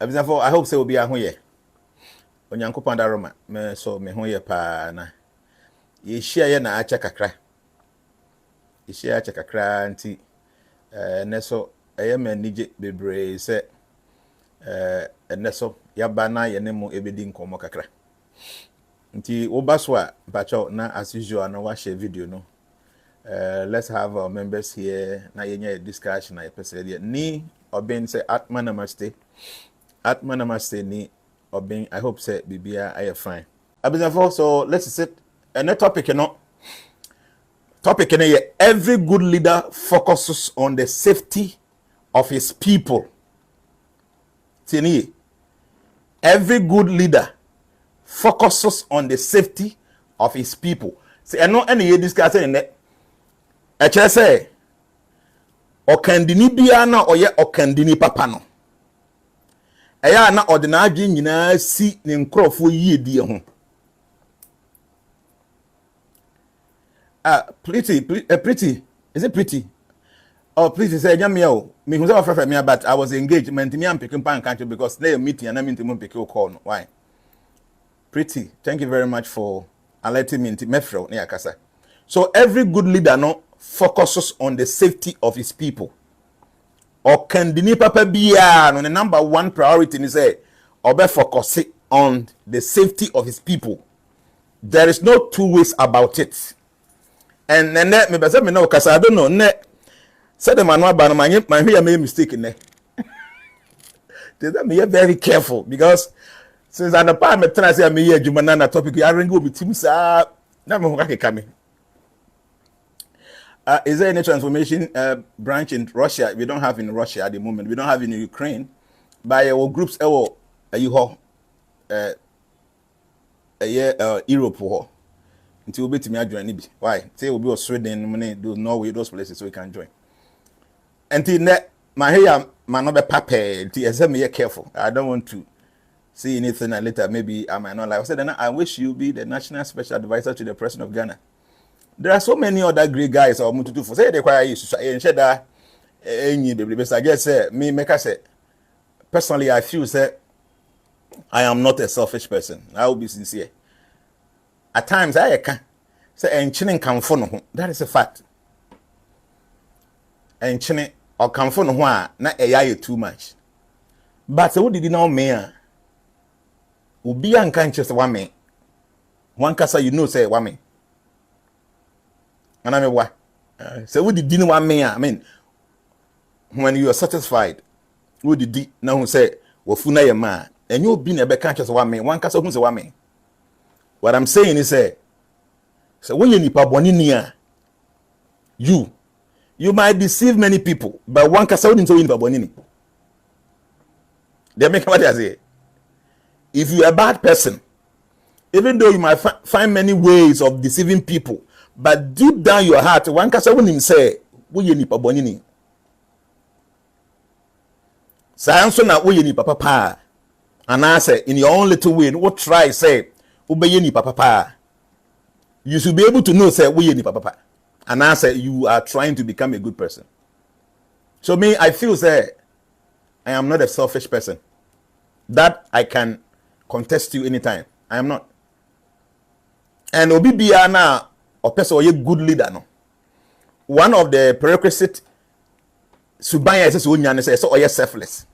Ayebiafo, I hope say will be a hoye. Onyankopon da Roma, me so me hoye pa na. Ye share ye na acha kakra. Ye share acha kakra nti ne so me nije bebre se ne so yaba na ye ne mo ebedi nkomo kakra. Nti wo baso a bacho na as usual na wa share video no. Let's have our members here na yenye discussion na episode ni oben say atma namaste ni oben. I hope say bibia I fine. Ayebiafo, so let's sit and the topic every good leader focuses on the safety of his people. Every good leader focuses on the safety of his people. See, I know any discussing in that. I just say, okandini biana oye okandini papa no. Eya na ordinary nyina si ne nkrofo yiedie ho. Pretty. Is it pretty? Oh, pretty say nyame o. Me hu say ofrefe me but I was engaged. Me ntimi am picking pan country because they meeting and I mean to pick your call. Why? Pretty. Thank you very much for alerting me into mefro near Kasa. So every good leader no focuses on the safety of his people. Or can the papa be no the number one priority is say obe focus on the safety of his people. There is no two ways about it. And then me be say me no Kasa I don't know ne say the man ba no my hear me mistake in there. They me very careful because since an part me try say me hear Jnana na topic I ring go be team sa na me ho ka kame. Is there any transformation branch in Russia? We don't have in Russia at the moment. We don't have in Ukraine. By our groups, Europe, until we be to join. Why? Say we'll be Sweden, do Norway, those places, so we can join. Until that, my hair, my number papa. Until me careful. I don't want to see anything later. Maybe I might not like. I said, I wish you be the national special advisor to the president of Ghana. There are so many other great guys or to do for say they require you and share that any baby. I guess me make I say personally I feel say I am not a selfish person. I will be sincere. At times I can say and chinning come for no. That is a fact. And chinning or come for no one not a too much. But so did you know me? Will be unconscious one me. One cassa you know say one me. And I mean, what? So, what did you know? I mean, when you are satisfied, what did you now say? Well, Funa, your man, and you've been a bad conscious one man, one castle who's a woman. What I'm saying is, so when you need Paboninia, you might deceive many people, but one castle into Pabonini. They make what I say. If you're a bad person, even though you might find many ways of deceiving people, but deep down your heart, one can say, "We need Pabonini." So na we need papa, and I say in your own little way, what try say, "Ubey ni papa." You should be able to know say we need papa, and I say you are trying to become a good person. So me, I feel say I am not a selfish person. That I can contest you anytime. I am not. And Obibia na or person or a good leader no. One of the prerequisite subaya is Jnana says so or selfless.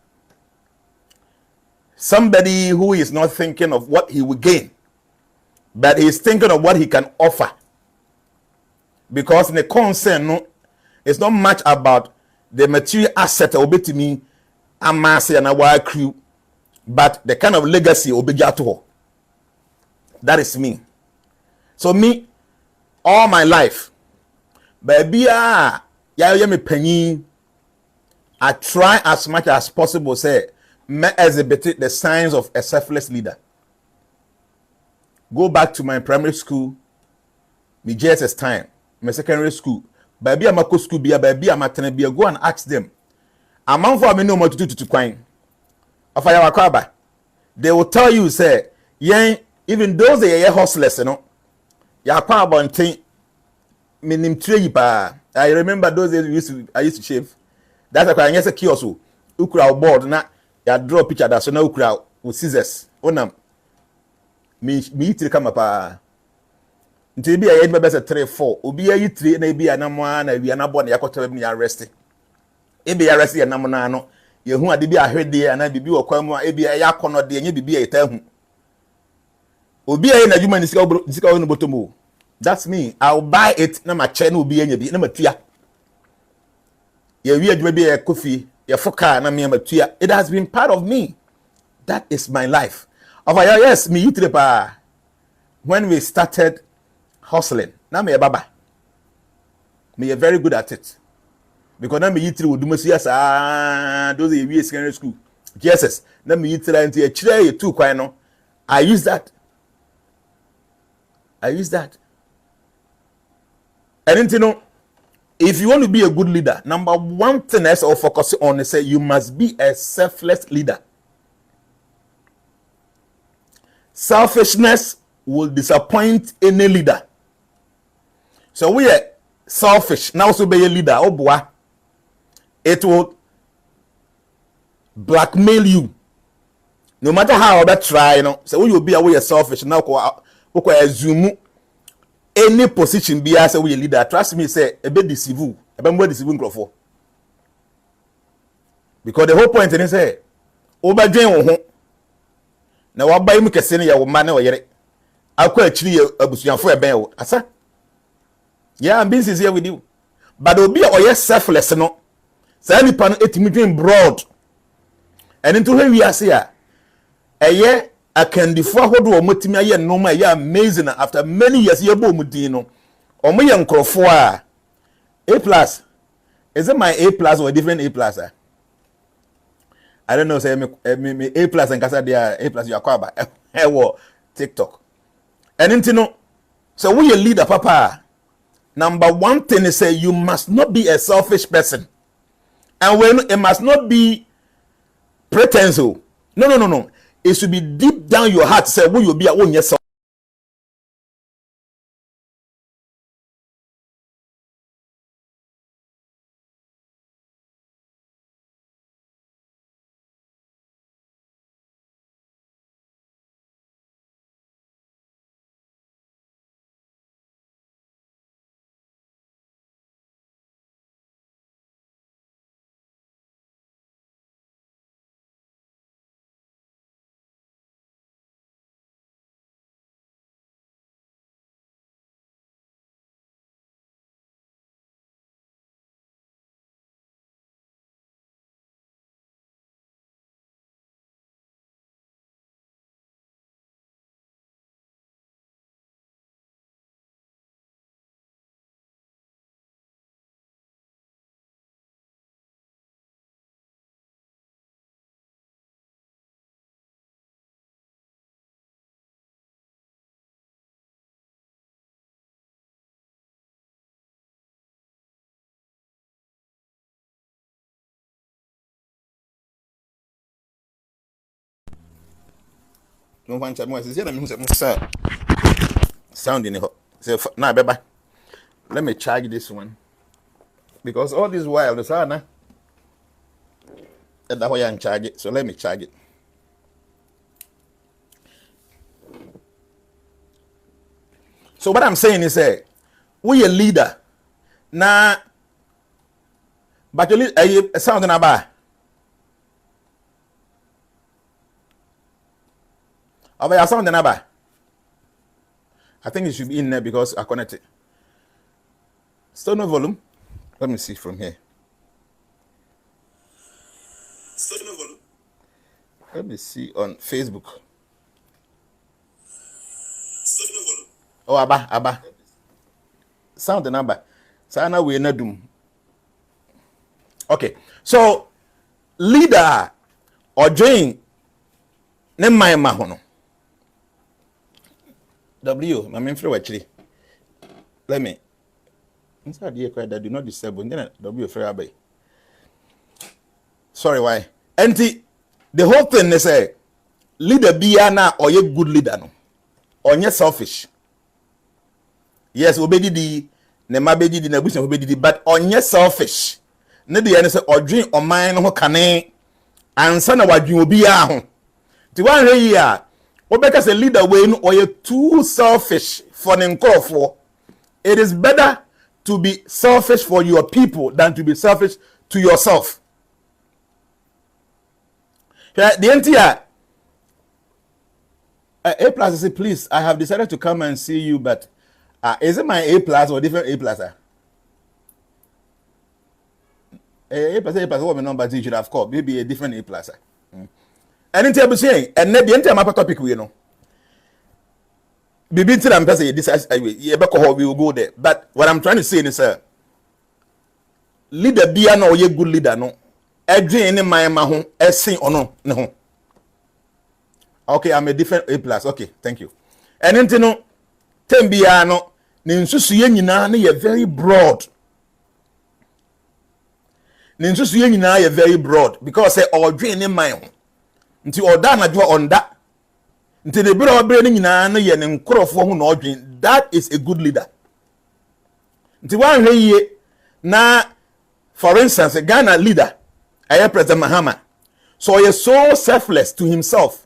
Somebody who is not thinking of what he will gain, but he is thinking of what he can offer. Because in the concern no, it's not much about the material asset or to me amass and our crew, but the kind of legacy obija to her. That is me. So me all my life, baby, I try as much as possible say me exhibit the signs of a selfless leader. Go back to my primary school, my JSS time, my secondary school. Baby, I'm a school be baby, I'm a tenant. Go and ask them. Among for me no more to do to coin. Of our kwaba, they will tell you say, yeah, even those they are hustlers, you know. Ya pa abonten minim tire pa. I remember those days I used to shave. That's why I say kiosk ukura board na ya draw picture da so na ukura with scissors onam me yitire kama pa nti bi ya yedi bese 3 4 obi ya yitire na bi ya na mo na wi na bo na yakoto bi ya arrest ebe ya arrest ya na mo na no ye hu ade bi ahwede na bibi wo kwam a ebe ya akono de nye bibi ya ita hu obi ya na juma ni sika wo no botomo. That's me. I'll buy it na ma che na obi ya nya bi na matua ye wi adwuma bi ya kofi ye foka na me matua. It has been part of me. That is my life. Yes, me yitire pa when we started hustling. Now me baba. Me are very good at it. Because now me yitire wo dumosi asa those we secondary school. Jesus. Now me yitire nti e kire ye tu kwan no. I use that. And you know, if you want to be a good leader, number one thing I will focus on is say you must be a selfless leader. Selfishness will disappoint any leader. So we are selfish. Now also be a leader. Oh boy. It will blackmail you. No matter how you try, you know. So when you be away selfish, now we assume any position be as a leader. Trust me, say a bit deceive. A bit more deceiving for. Because the whole point is say, over drain na wa buy mu kese ne ya wo ma na oyere akwa achiri abusuafo e ben wo asa. Yeah, I'm being sincere with you. But obi oye selfless no. Say ni pan etimi dwen broad. And into he wi ase a eye akandifo ahodo o motimi aye nnoma ye amazing after many years ye bo mudin no. Omo ye nkrofo a A+. Is it my A+ or a different A+? I don't know, say me A+ and kasa dia A+ you akwaba ewo TikTok. And into no, so we a leader papa. Number one thing is say you must not be a selfish person. And when it must not be pretense. No. It should be deep down your heart say will you be a own yourself. No one time was here sound in it. So now beba. Let me charge this one. Because all this while the sound and that way I charge it. So let me charge it. So what I'm saying is we a leader. Now but you sound about your sound number. I think it should be in there because I connected. Still no volume. Let me see from here. Still no volume. Let me see on Facebook. Still no volume. Oh, Abba. Sound the number. Sana we na doom. Okay. So leader or join ne my mahono. W, my main friend actually. Let me. Inside here, that do not disturb. Then W free away. Sorry, why? And the whole thing they say, leader be na or you good leader no, or you selfish. Yes, obedi di, ne mabedi di na busi obedi di, but on you selfish. Ne di say or drink or mine no kane ansa na wadwen obi a ho ti wan hwe yi a obeka say leader we no oye too selfish for the nkrofo. It is better to be selfish for your people than to be selfish to yourself. The entire A plus, I say, please, I have decided to come and see you, but is it my A plus or different A plus? A plus, what my number you should have called, maybe a different A plus. And then I'm saying, and then the entire topic, you know. Bibi till I'm saying this, we will go there. But what I'm trying to say is, leader be no, ye good leader, no. Edwin in my mahon, sing or no. Okay, I'm a different A plus. Okay, thank you. And then no, tembiano, ninsusuye nyina na ye very broad. Ninsusuye nyina ye very broad because say odwen in my ho. Nti oda na dwo onda. Nti de bira obre nyina na ye ne nkrofo ho na odwen. That is a good leader. Nti wan hwe ye na, for instance, a Ghana leader, President Mahama. So he is so selfless to himself.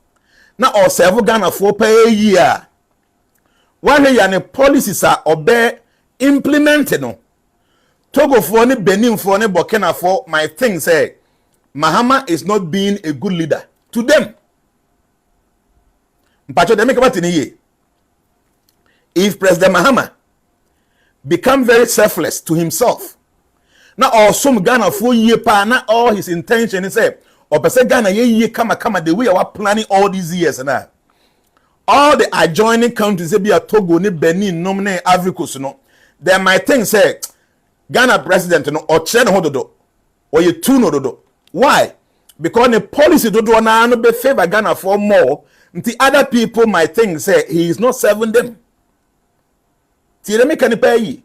Now, or several Ghana for per year. One year, the policies are obey implemented. No, Togo for any Benin for any Burkina for my thing say, Mahama is not being a good leader to them. But they make about in a year. If President Mahama become very selfless to himself, now or some Ghana for year pa, now all his intention is say. Or person Ghana ye kama the way we are planning all these years and all the adjoining countries be a Togo ni Benin nomine Ivory Coast no. Then my thing say Ghana president no or Chen hododo or you two no dodo. Why? Because the policy do na no be favor Ghana for more. The other people might think say he is not serving them. Ti me can pay.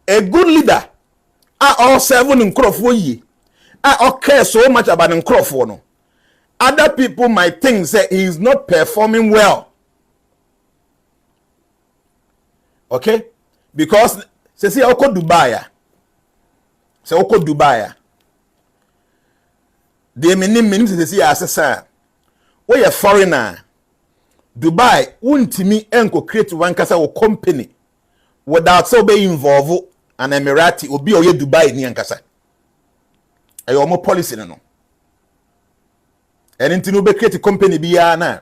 A good leader are all serving in crofo yi. I care so much about Nkrofo no. Other people might think that he is not performing well. Okay? Because say oko Dubai. Say oko Dubai. They mean say assessor. We a foreigner. Dubai untimi enko create one kasa wo company without so be involved an Emirati obi oye Dubai ni ankasa. Ayo mo policy no. And into no be create company biya na.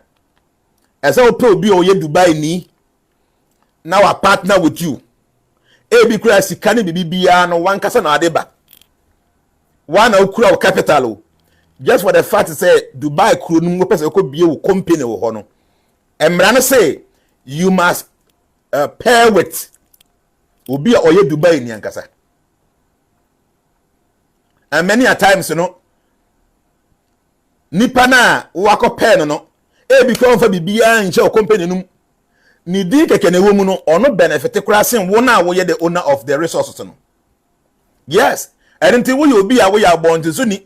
Esa o pe obi oye Dubai ni. Now a partner with you. E bi kura sikani bibi biya no wan kasa na adeba. One o kura capital. Just for the fact to say Dubai kuru no pese ko biye wo company wo ho no. Emra say you must pair with obi oye Dubai ni ankasa. And many a times, you know, nipa na wako pen no, e become for bibia nche o company no, ni di keke ne womu no, ono benefit krasin wona wo ye the owner of the resources no. Yes, and until we obi a we are born to suni,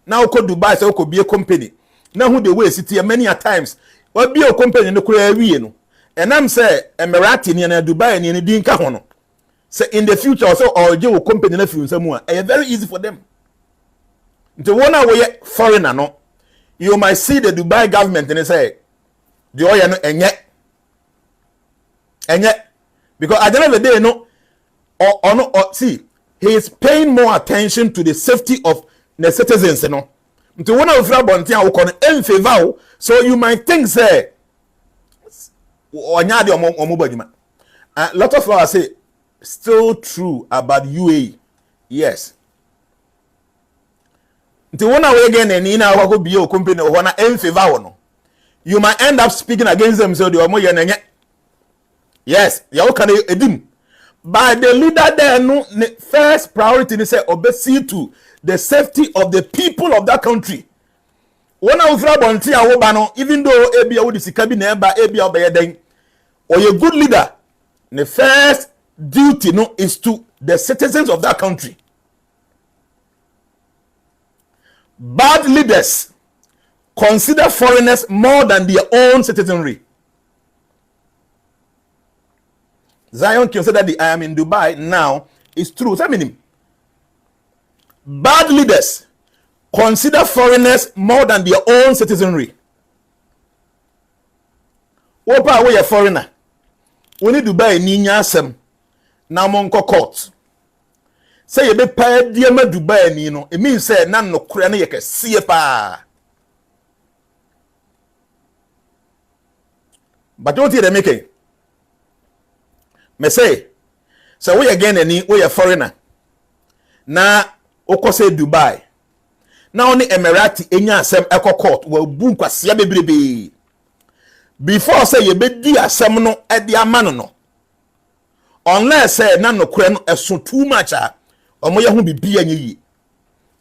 now ko Dubai say ko be a company. Now who the way city many a times, we be a company no kura wie no. And I'm say Emirati ni na Dubai ni di nka ho no. Say in the future also or je wo company na fi nsamu a, e very easy for them. The one away foreigner no, you might see the Dubai government and they say the oil no and yet because at the end of the day no or see he is paying more attention to the safety of the citizens you know. The one of Rabontia will come in favor so you might think say or a lot of us say still true about UAE. Yes. The one away again and in our be your company or one in favor no. You might end up speaking against them so they are more than yes, you can edim. But the leader there no first priority is say obey to the safety of the people of that country. One of Rabontia Obano, even though Abia would see cabinet by Abia Bayadeng or a good leader, the first duty no is to the citizens of that country. Bad leaders consider foreigners more than their own citizenry. Zion can say that I am in Dubai now. It's true. I mean, bad leaders consider foreigners more than their own citizenry. Opa we a foreigner. We need Dubai ni nya asem na monko court. Say you be pay diema Dubai ni no. It means say na no kura na ye kese pa. But don't you make it? Me say we again any we a foreigner. Na okose Dubai. Na oni Emirati enya asem eko court we bu nkwase bebrebe. Before say you be di asem no e di amano no. Unless say na no kure no eso too much a omo ye ho bibia nyi.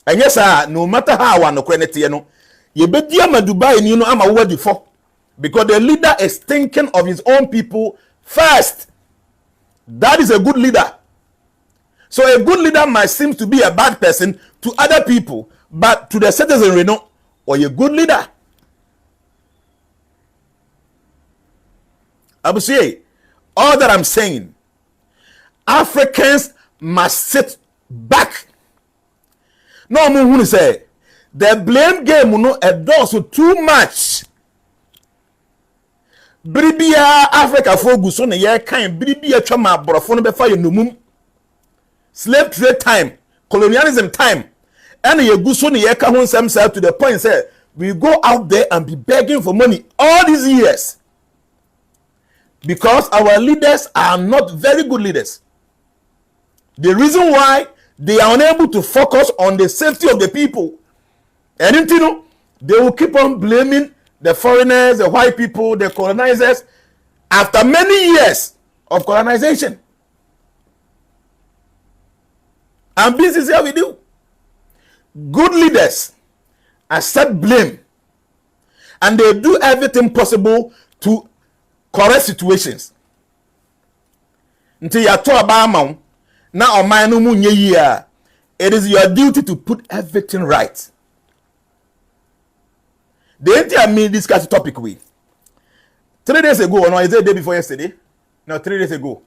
Enye sa no matter how one no kure nete no ye be di ama Dubai ni no ama wo di for. Because the leader is thinking of his own people first. That is a good leader. So a good leader might seem to be a bad person to other people, but to the citizenry, no, or a good leader. I will say, all that I'm saying, Africans must sit back. No more who say the blame game no endorse too much. Bribia Africa fogu so na ye kan bribia twama aborofo no be fa ye nomum. Slave trade time, colonialism time, and ye gu so na ye ka ho nsem say to the point say we go out there and be begging for money all these years because our leaders are not very good leaders. The reason why they are unable to focus on the safety of the people, and you know, they will keep on blaming the foreigners, the white people, the colonizers, after many years of colonization. And this is how we do. Good leaders accept blame, and they do everything possible to correct situations. Until you are told about now, it is your duty to put everything right. The entire me discuss the topic with 3 days ago, or no, is it the day before yesterday? No, 3 days ago.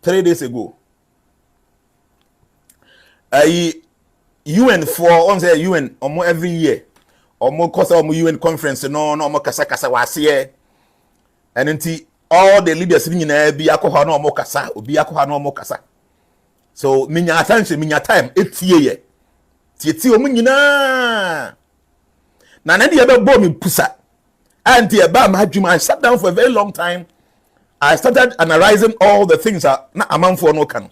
3 days ago. UN on say UN almost every year. Almost cause UN conference no kasa wasi here. And until all the leaders in be akoha no mo kasa, obi akoha no mo kasa. So minya attention, minya time, 8 year. Tieti omu nyina. Na nadi ebe bo mi pusa. Anti eba ma adwuma. I sat down for a very long time. I started analyzing all the things that na amanfo no kan.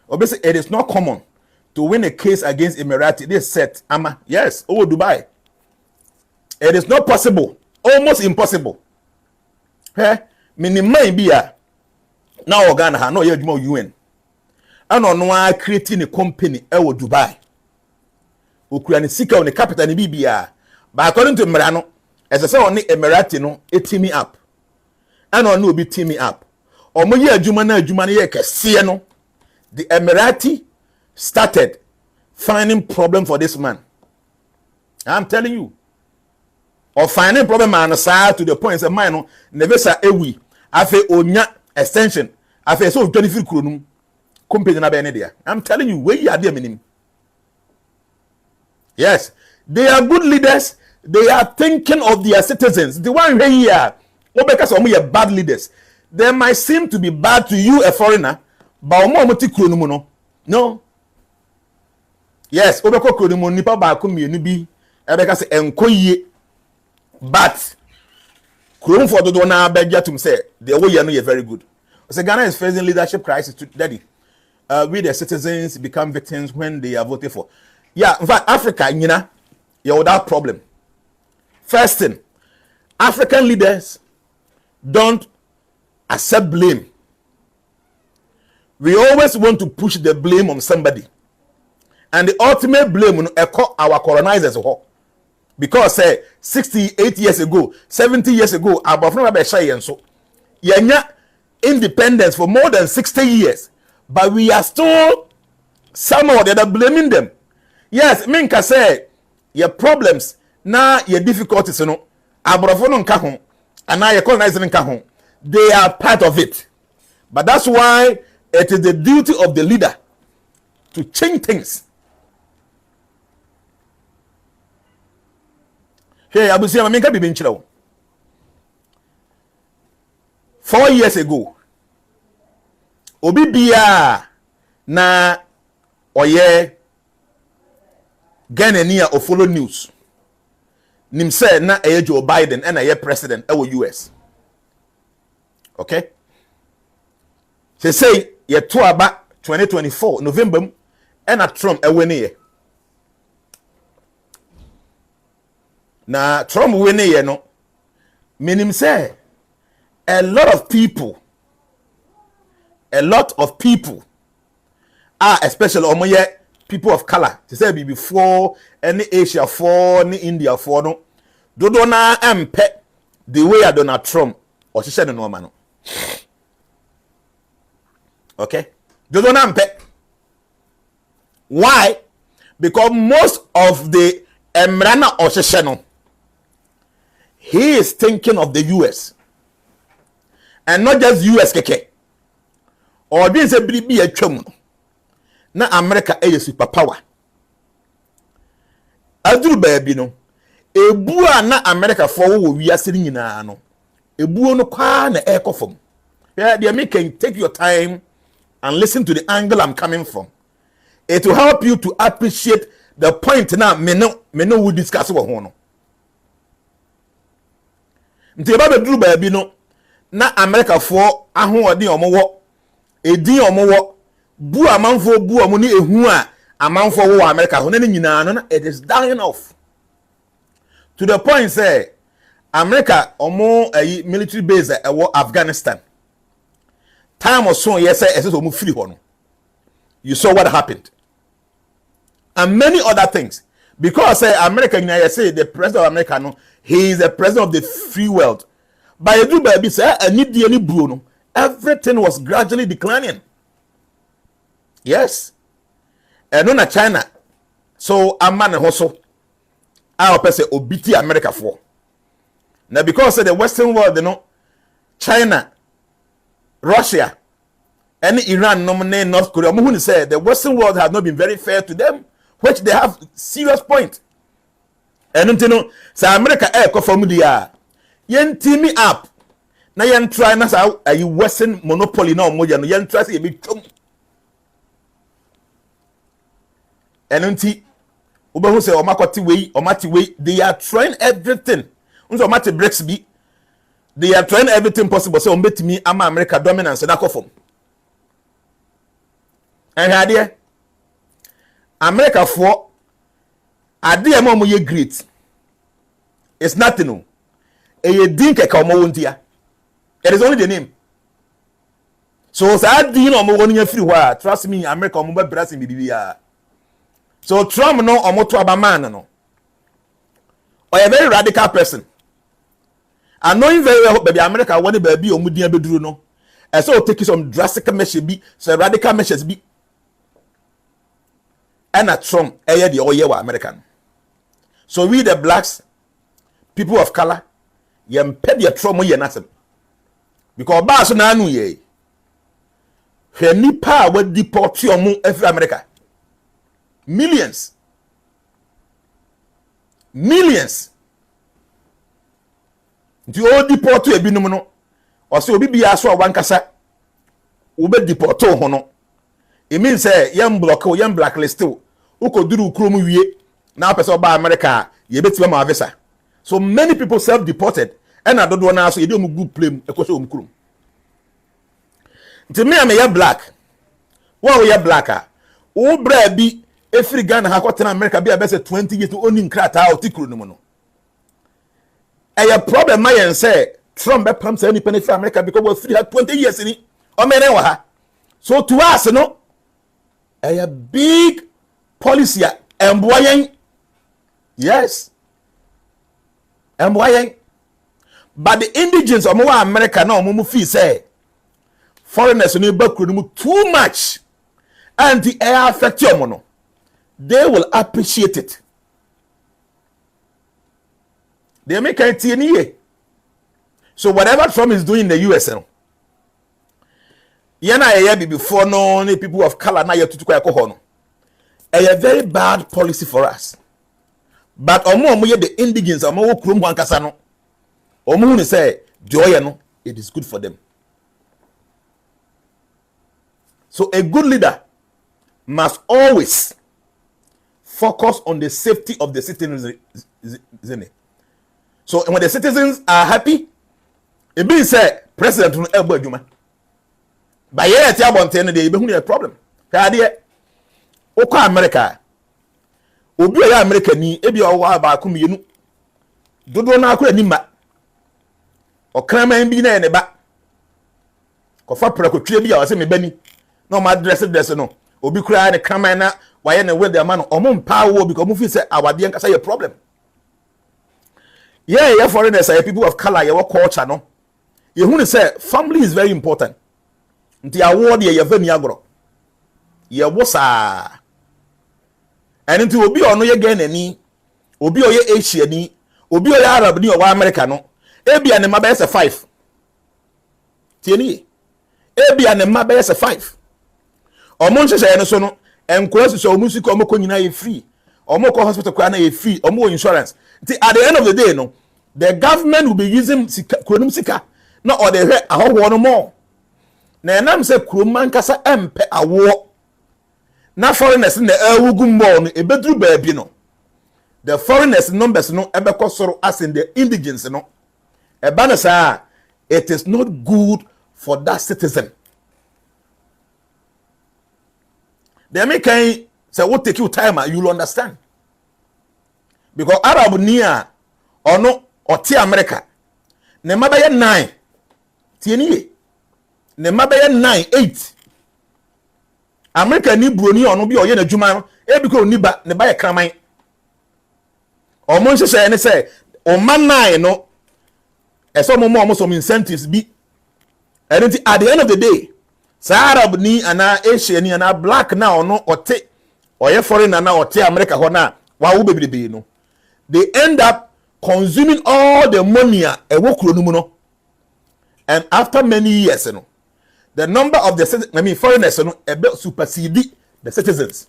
Obviously, it is not common to win a case against Emirati. This set, ama, yes, over Dubai. It is not possible, almost impossible. Hey, minimum be a now Ghana no yet more UN. And on one creating a company over Dubai. Ukraine sika on the capital ni BBA. But according to Merano, as I say on the Emirati no, it team me up. And on no be team me up. Or mo ye adwuma na ye kese no. The Emirati started finding problem for this man. I'm telling you. Or finding problem man side to the point say man no never say ewi. Afe onya extension. Afe so 23 kronum. Company na be ne there. I'm telling you, where you are there minim. Yes, they are good leaders. They are thinking of their citizens. The one here, because of me, are bad leaders. They might seem to be bad to you, a foreigner, but no. Yes, obeko kronumu nipa ba ko mienu bi ebeka se enkoye, but krom for do na begya tum say the way you know you're very good. So Ghana is facing leadership crisis to daddy. We the citizens become victims when they are voted for. Yeah, in fact, Africa, you're without problem. First thing, African leaders don't accept blame. We always want to push the blame on somebody. And the ultimate blame echo our colonizers. Because 68 years ago, 70 years ago, so independence for more than 60 years. But we are still somehow that are blaming them. Yes, Minka say your problems now your difficulties, and now your colonizing they are part of it. But that's why it is the duty of the leader to change things. Hey, abusia mamenka bibi nkyerɛ wo. 4 years ago, obi bia na oye Ghanaian a follow news. Nim say na Joe Biden and a president ewo US. Okay? Say ye to aba 2024 November and a Trump ewe na Trump win no. Meaning say a lot of people are especially omoye people of color. To say before any Asia for any India for no. Dodo na empe the way Donald Trump or she said no man. Okay? Dodo na empe. Why? Because most of the Emrana or Sheshano, he is thinking of the US. And not just US keke. Or being say be a chum. Na America a superpower. Aduru baby no. Ebua na America for we are sitting in no. Ebu no kwa na air from. Yeah, they can take your time and listen to the angle I'm coming from. It will help you to appreciate the point now me no we discuss with hono. Nti ba beduru baby no. Na America for ahoɔden omowo edin omowo bu amanfo bu omo ni ehu a amanfo wo America ho na nyina no it is dying off to the point say America omo military base ewo Afghanistan time oso yes say eseso omo free ho no. You saw what happened and many other things because America you say the president of America no he is the president of the free world. By a do baby say I need the any Bruno. Everything was gradually declining. Yes. And on China. So a man also our person obiti America for. Now because the Western world, you know, China, Russia, and Iran nominate North Korea. Who say the Western world has not been very fair to them, which they have serious point. And you know, say America from the yen team up na yen try na sa ayi Western monopoly na omoja no yen try say be twom enunti ubehu say omati we they are trying everything unso omati breaks be they are trying everything possible so ombetimi ama America dominance na kofom hade America for ade e ma mo ye great it's nothing no. It is only the name. So sad you know free wire. Trust me, America mobile brassing BBA. So Trump no or moto man no. Or a very radical person. I know him very well, baby America want baby or mudia bedru no. And so take some drastic measures be so radical measures be. And a Trump the oyewa American. So we the blacks, people of color. Yem pedi trauma ye nasem because ba so na anu ye hwe nipa wa deport omo every America millions nti o deport e binum no o se obi bia so wankasa wo be deport ho no it means say yem block o yem blacklist o ukoduru ukrom wie na pese oba America ye betima ma visa. So many people self-deported and I don't want to ask you don't good play a question to me I'm a black. What we are blacker? Oh bra be every Ghana ha kwatena America be about 20 years to owning krata out tikru no no. A problem my say Trump be pam say any penny for America because we free had 20 years in it. O me wa ha. So to us no a big policy and yes. And why? But the indigenous of America now mumu feel say foreigners no back too much and the air affect your mono. They will appreciate it. They make a TNA. So whatever Trump is doing in the US, yana before no people of color na yetu kwa kohono. A very bad policy for us. but omo ye the indigents omo wo krom wankasa no omo hu say joy no it is good for them. So a good leader must always focus on the safety of the citizens. So when the citizens are happy, it means say president no ebo adwuma. But yet ya bonte no dey be hu a problem. Kade o kwa America. Obi ya America ni ebi o wa ba ku mienu. Dodo na akura ni ma. Okraman bi na ne ba. Kofa prakotwe bi ya wase me bani. No ma dress no. Obi kura ne kraman na waye na with the man omo mpa wo because mo fi say awade nkasa ye problem. Yeah, foreigners are people of color, your culture no. You who say family is very important. Nti award ye vani agro. Ye wosa. And nti obi ono ye Ghana ni, obi oye Asia ni, obi oye Arab ni o wa America no. Ebi ane mabe se 5. Tieni. Ebi ane mabe se 5. Omo nhye no so no, enkosi so omu sika omo konyina ye free. Omo ko hospital kwa na ye free, omo insurance. At the end of the day, no, the government will be using kronum sika, not or they ahwo no more. Na enam say kroman kasa empe awo. Na foreigners na ewugu mbo no ebedru baabi no. The foreigners numbers no ebekọ soro as in the indigents no. Eba na say it is not good for that citizen. They make say what take you time you will understand. Because Arab near or no or T America. Ne mabaye 9. Tieni. Ne mabaye 9, 8. America ni broni or no bi oye na juma e bi ko ni ba ne ba ye kraman. O mo nhye ne say o man 9 no e so mo some incentives bi. And at the end of the day, sa Arab ni ana Asian ni ana black na or no or te or ye foreigner na or T America ho na wa wo bebrebe no. They end up consuming all the money and after many years, the number of the foreigners supersede the citizens.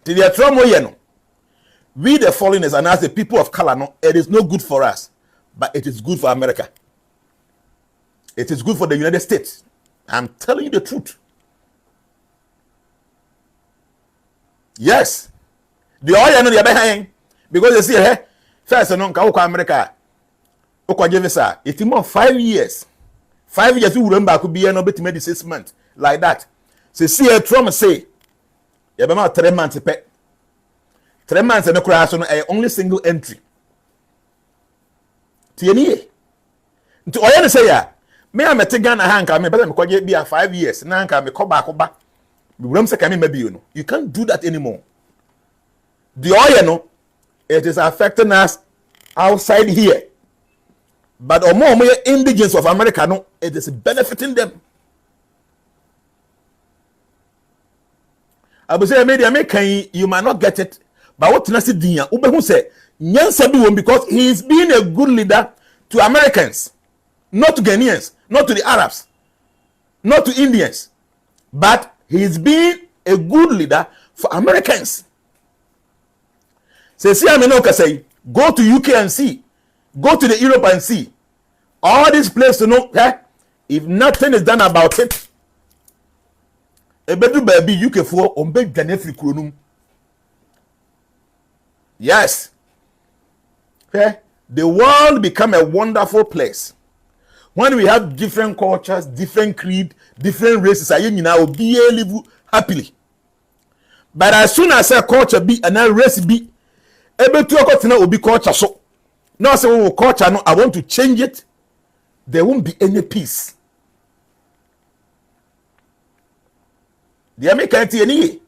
We the foreigners and as the people of color, it is not good for us, but it is good for America. It is good for the United States. I'm telling you the truth. Yes. The oil no dey behind because you see first no nka wo America wo kwa visa it more 5 years 5 years we remember could be no betime the 6 months like that so see Trump say you be ma 3 months pe 3 months no kura so no only single entry tieni nti oil no say ya me amete Ghana ha nka me be me kwa bi 5 years na nka me ko ba we remember say can me be you you can't do that anymore. The oil, it is affecting us outside here. But more indigents of America, it is benefiting them. I would say, maybe you might not get it, but what Nasi Dinya, Ubehu say, because he is being a good leader to Americans, not to Ghanaians, not to the Arabs, not to Indians, but he is being a good leader for Americans. Say, go to UK and see. Go to the Europe and see. All these places to know, if nothing is done about it, ebedu baby UK for ombe ganefri kronum. Yes. The world become a wonderful place. When we have different cultures, different creed, different races, I will be live happily. But as soon as a culture be and a race be, ebetu okotina obi culture so now say we culture no I want to change it, there won't be any peace. The American TNE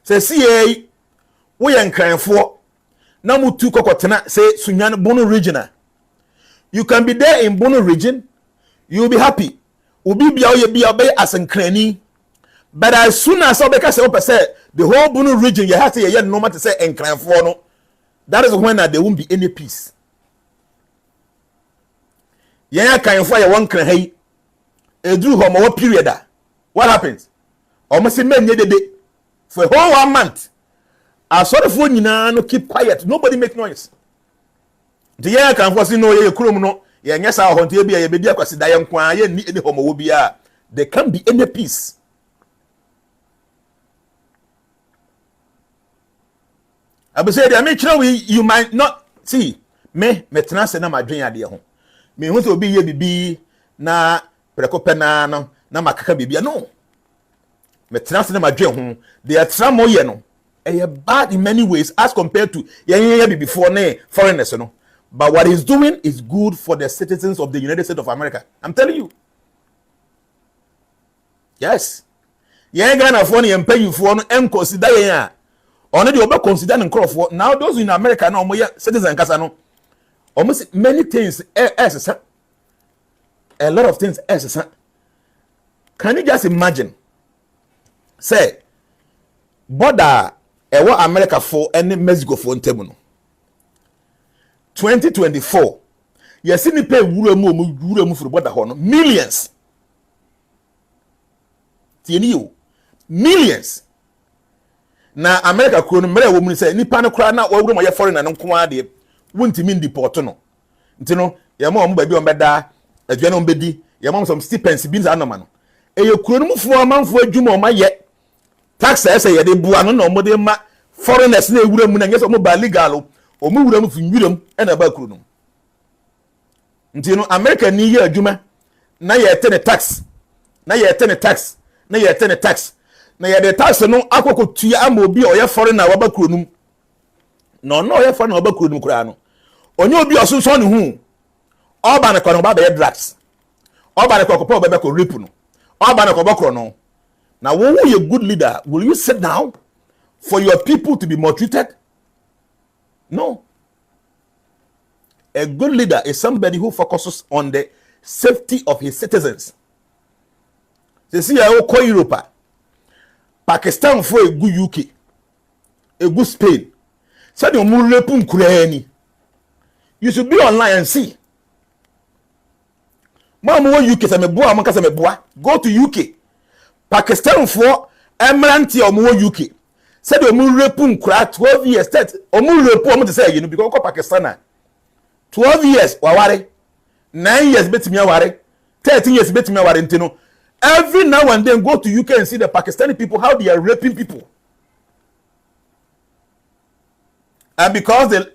say see we enkranfo na mutu kokotina say Sunyani Bono regional. You can be there in Bono region, you will be happy. Ubi bia oye bia be as enkrani. But as soon as Obeka say the whole Bono region, you have to say no matter say enkranfo, that is when there won't be any peace. Yeah, can fire one can hey, a drew home period. What happens? Almost a man day for a whole 1 month. Asɔrefoɔ nyinaa no keep quiet, nobody make noise. The year can foresee no ye kurom no ye nyesa ahonte bia ye bedi akwasi da ye nkwa ye ni eni homo bia. There can't be any peace. I be say, I make sure you might not see me tenase na madwen ade ho. Me hu to obi ye bibi na prekopena no na makaka bibia no. Me tenase na madwen ho. They are tramo ye no. E bad in many ways as compared to ye before ne foreigners no. But what he's doing is good for the citizens of the United States of America. I'm telling you. Yes. Ye Ghana for no pay you for no consider ye. Only the over consider and crop for now those in America no more citizens kasa no. Almost many things as a lot of things as can you just imagine? Say border ewa America for any Mexico for ntemu no. 2024 yes ni pay wura mu for border ho no millions. Tieni you millions. Na America kro no mere wo mu say nipa no kra na wawuro mo ye foreigner no nko ade wontimi deport no nti no ye mo ba bi o beda adua no bedi ye mo some stipends bi za anoma no eye kro no mufo amanfo adwuma o ma ye tax ese ye de bua no na mo de ma foreigners na ewura mu na nyese mo ba legal o mu wura mu fi nwuram e na ba kro no nti no America ni ye adwuma na ye tene tax na ye tene tax na ye tene tax na ye de tax no akokotua ama obi o ye foreigner wa ba kro no no ye foreigner wa ba kro no kra no onye obi osonso ne hu oba na kono ba be drugs oba na kokopo ba be ko rape no oba na kobokro no na wo you good leader will you sit down for your people to be maltreated? No. A good leader is somebody who focuses on the safety of his citizens. They see I go Europe, Pakistan for a good UK, a good Spain. So the rape kurani. You should be online and see. Mama UK say me boa man say me boa. Go to UK. Pakistan for emirate or UK. Said the rape kura 12 years. That rape omo to say because Pakistan 12 years waware. 9 years betimi aware. 13 years betimi aware ntino. Every now and then go to UK and see the Pakistani people how they are raping people. And because the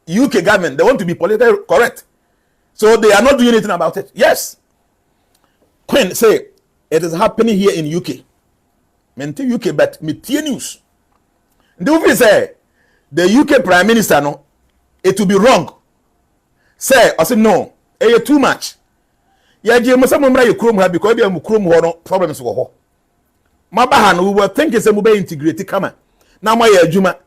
UK government, they want to be politically correct. So they are not doing anything about it. Yes. Queen say, it is happening here in UK. Mente UK, but me news. The movie say, the UK Prime Minister, no, it will be wrong. Say, I say, no, it's too much. Yeah, you must have a chrome here because you have chrome problems with her. Mabahan, we were thinking some be integrated. Come on. Now, my Juma.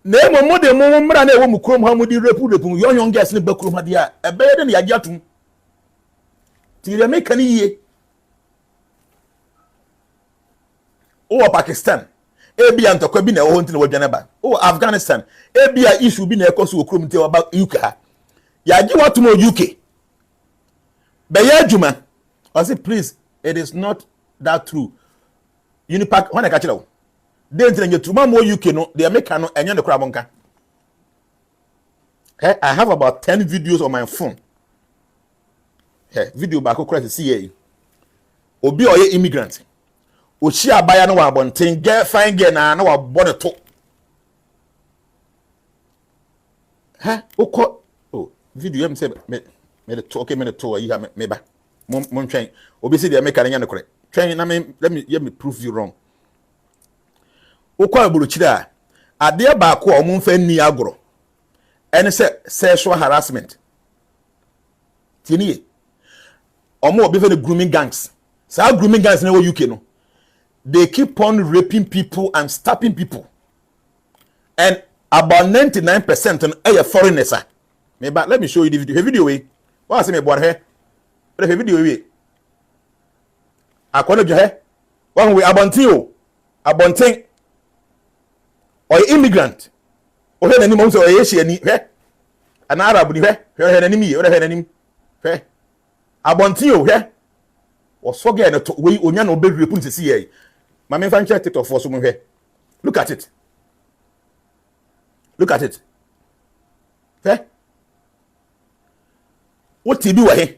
Name more than more than a chrome how would you reput young guys in the backroom? A better than Yajatum. Till you make any year. Oh, Pakistan. Abia to Kabina or hunting with Jnana. Oh, Afghanistan. Abia issue being a course of chrome about UK. Yaji want to know UK. Baya Juma, I say, please, it is not that true. Unipack, when I catch it, then you to more UK, no, they are making no and the crabonka. I have about 10 videos on my phone. Hey, video back across the CA. Obi or immigrant. Ochi abaya no wabonten, get fine girl na no wabone to. Oh, video em say me the talk me the to you have me ba. Mom train. Obi say they make an yan correct. Train na me let me prove you wrong. Okwa aburuchira ade ba ko o mfa ni agoro. Ene say sexual harassment. Tinie. Omo obi fe the grooming gangs. Say grooming gangs na UK no. They keep on raping people and stabbing people. And about 99% on a foreigners. Maybe let me show you the video. The video way. What say me boy here? The video way. Akono je here. One way abontin or immigrant. O he nani mo so o Asia ni he. An Arab ni he. He nani o he nani. He. Abontin o he. O so ge na to we onya na obedu repun sisi here. Mama fan check TikTok for some here. Look at it. Look at it. Okay? What TB wa he?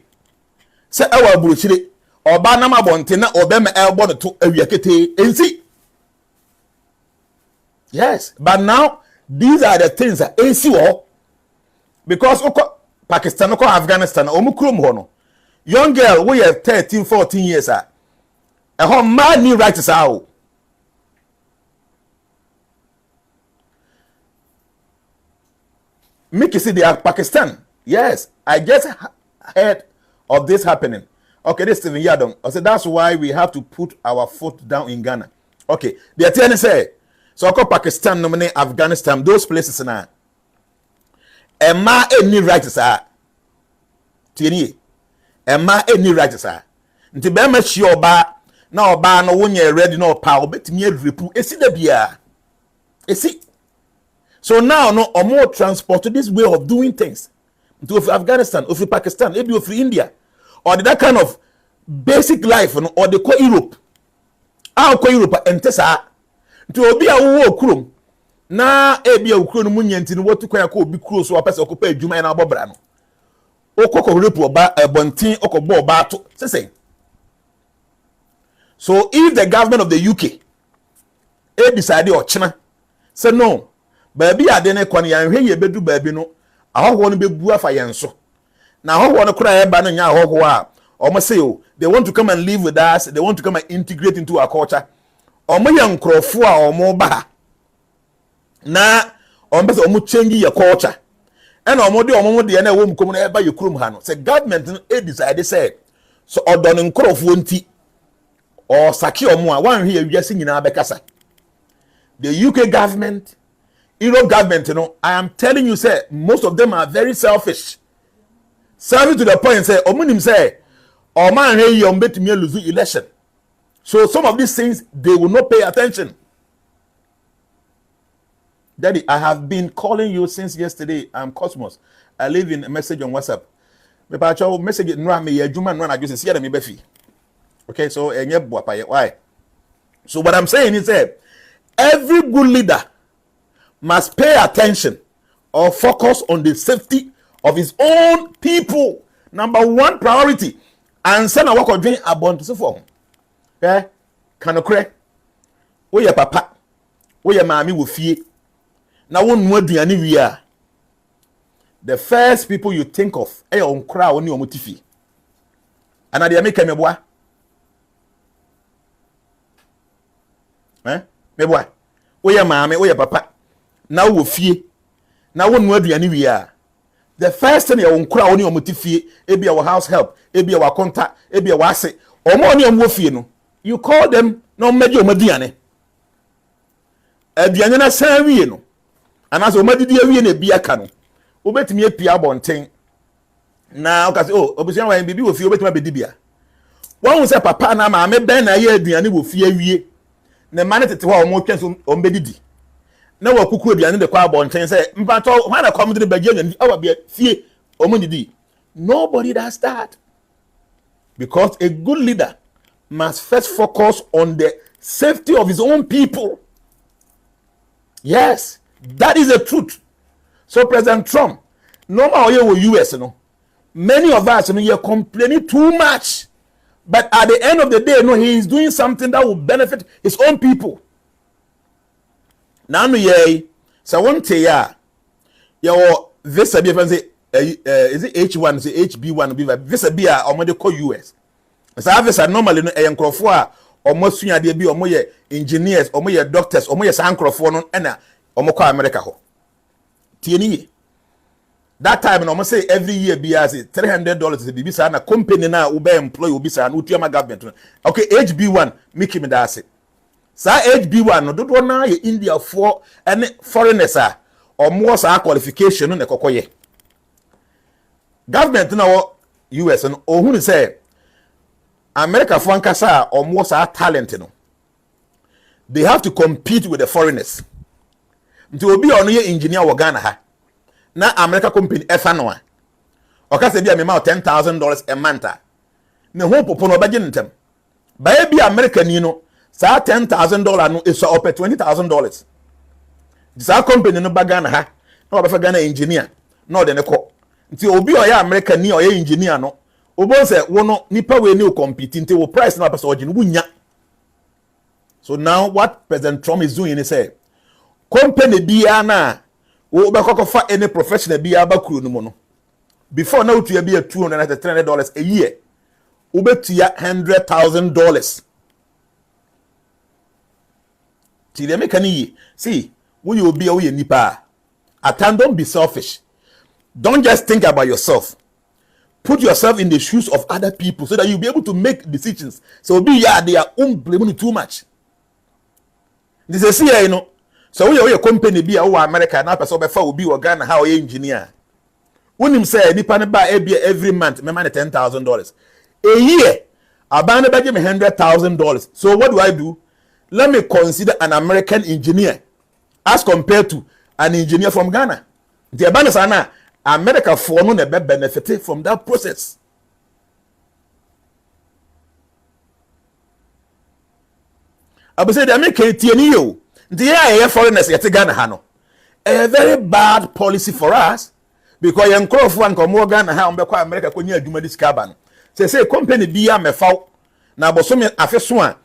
Say our bullshit or banama bontina or bema elbow to a yakete and see. Yes, but now these are the things that AC all because Pakistan or Afghanistan or Mukrum hono. Young girl, we have 13, 14 years. A home man need rights out. Make you see they are Pakistan. Yes, I just heard of this happening. Okay, this is Stephen Yadom. I said that's why we have to put our foot down in Ghana. Okay, the attorney say so. I call Pakistan, nominate Afghanistan, those places now. Emma any rights are. Tieni. Emma any rights are. Nti be ma shi oba na oba no wonye ready no pa obetimi adrepu esi da bia. Esi. So now no more transport to this way of doing things. To Afghanistan, of Pakistan, maybe of India, or that kind of basic life, or the co Europe. Our co Europe and Tessa to be a war crum. Na ebi a ukro no munyanti no watu kwa ko bi kro so apese okopa adwuma na abobra no. Okoko repo ba bontin okobo ba to say. So if the government of the UK decide or China say no, baby ade ne kwan yan hwe ye bedu baby no ahoho no bebu afa yen so. Na ahoho no kura e ba no nya ahoho a omo say o they want to come and live with us, they want to come and integrate into our culture. Omo ye nkrofo a omo ba na omo be omo change your culture. And omo de na wo mkom na e ba ye kurom ha no. Say government no decide say so odon nkrofo nti or saki omo a wan hwe awiase nyina bekasa. The UK government, Europe government, I am telling you, say, most of them are very selfish. Selfish to the point, say, Omunim say, or man, hey, you bet me lose the election. So some of these things, they will not pay attention. Daddy, I have been calling you since yesterday. I'm Cosmos. I leave in a message on WhatsApp. Me pa chow message nwa me ya juma nwa na just see me befi. Okay, so why? So what I'm saying is that every good leader must pay attention or focus on the safety of his own people. Number one priority. And send a work of drink abon to so form. Okay? Can okre? Wo ye papa? Wo ye mami wo fie? Na won mu aduane wi a. The first people you think of eh on kra oni omotifi. Ana de make meboa. Meboa. Wo ye mami, wo ye papa? Na wo fie na wonu aduane wi a the first thing you nkura oni omotifie ebi our house help ebi our contact ebi our ase omo oni omwo fie no you call them no meje omaduane aduane na san wie no anaso omadidi awie na bi aka no obetimi apia abonten na okase obusuan wan bibi wo fie obetimi abedi bia won se papa na ma me ben na ye aduane wo fie awie na mane tete ho omo twenso ombedidi na wakuku aduane de kwa abonten say mpato when I come to the bagye awa bia fie omunidi. Nobody does that, because a good leader must first focus on the safety of his own people. Yes, that is the truth. So President Trump, no matter where US, many of us are complaining too much, but at the end of the day, he is doing something that will benefit his own people. Now, so one day, your visa be say is it H1, say HB1 be visa be or they call US. So visa normally no e nkrofo a omo sunya de bi omo ye engineers, omo ye doctors, omo ye sankrofo no na omo kwa America ho. Tieni. That time no say every year be as $300 be bisa na company na ube employ obi sa na utuama government. Okay, HB1 make him that say. Sa HB1 no dodo na ye India for any foreigners a omo sa qualification no ekokoye. Government na US no ohunu say America for ankasa omo sa talent no. They have to compete with the foreigners. Nti obi ono ye engineer wo Ghana ha. Na America company efa no a. Okase bia me ma $10,000 a month. Ne ho popo no bagye ntem. Ba bia America ni no sa $10,000 no is up $20,000. This company no bagana ha na obefa Ghana engineer na ode ne ko nti obi oya America ni oya engineer no obon se wo no nipa we ni o compete nti wo price na person ogi no bunya. So now what President Trump is doing is say company bia na wo be kokofa any professional bia ba kuro no mo no before now to be a $200 a year ubetia $100,000 ti dem can yi see when you be a nipa at time don't be selfish, don't just think about yourself, put yourself in the shoes of other people so that you'll be able to make decisions. So be they are blaming too much. This is here, you know. So we are a company be our America now person be for be or Ghana how engineer. When him say nipa ne buy every month me money $10,000 a year, abane be give me $100,000. So what do? Let me consider an American engineer as compared to an engineer from Ghana. The abane sana America for no be benefit from that process. I say the American TNU, the foreigners yet Ghana hano. A very bad policy for us. Because young crow one come more Ghana how America ko nya adwuma dis carbon. Say company bia me fa na boso me afeso a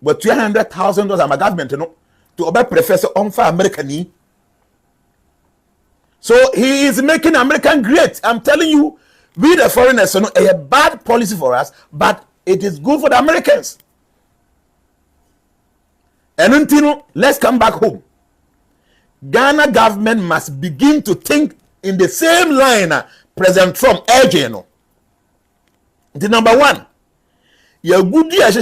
but $200,000 am government no to obey professor on for America ni. So he is making American great. I'm telling you, we the foreigners no a bad policy for us, but it is good for the Americans. And until let's come back home. Ghana government must begin to think in the same line President Trump urging. The number one, your good year as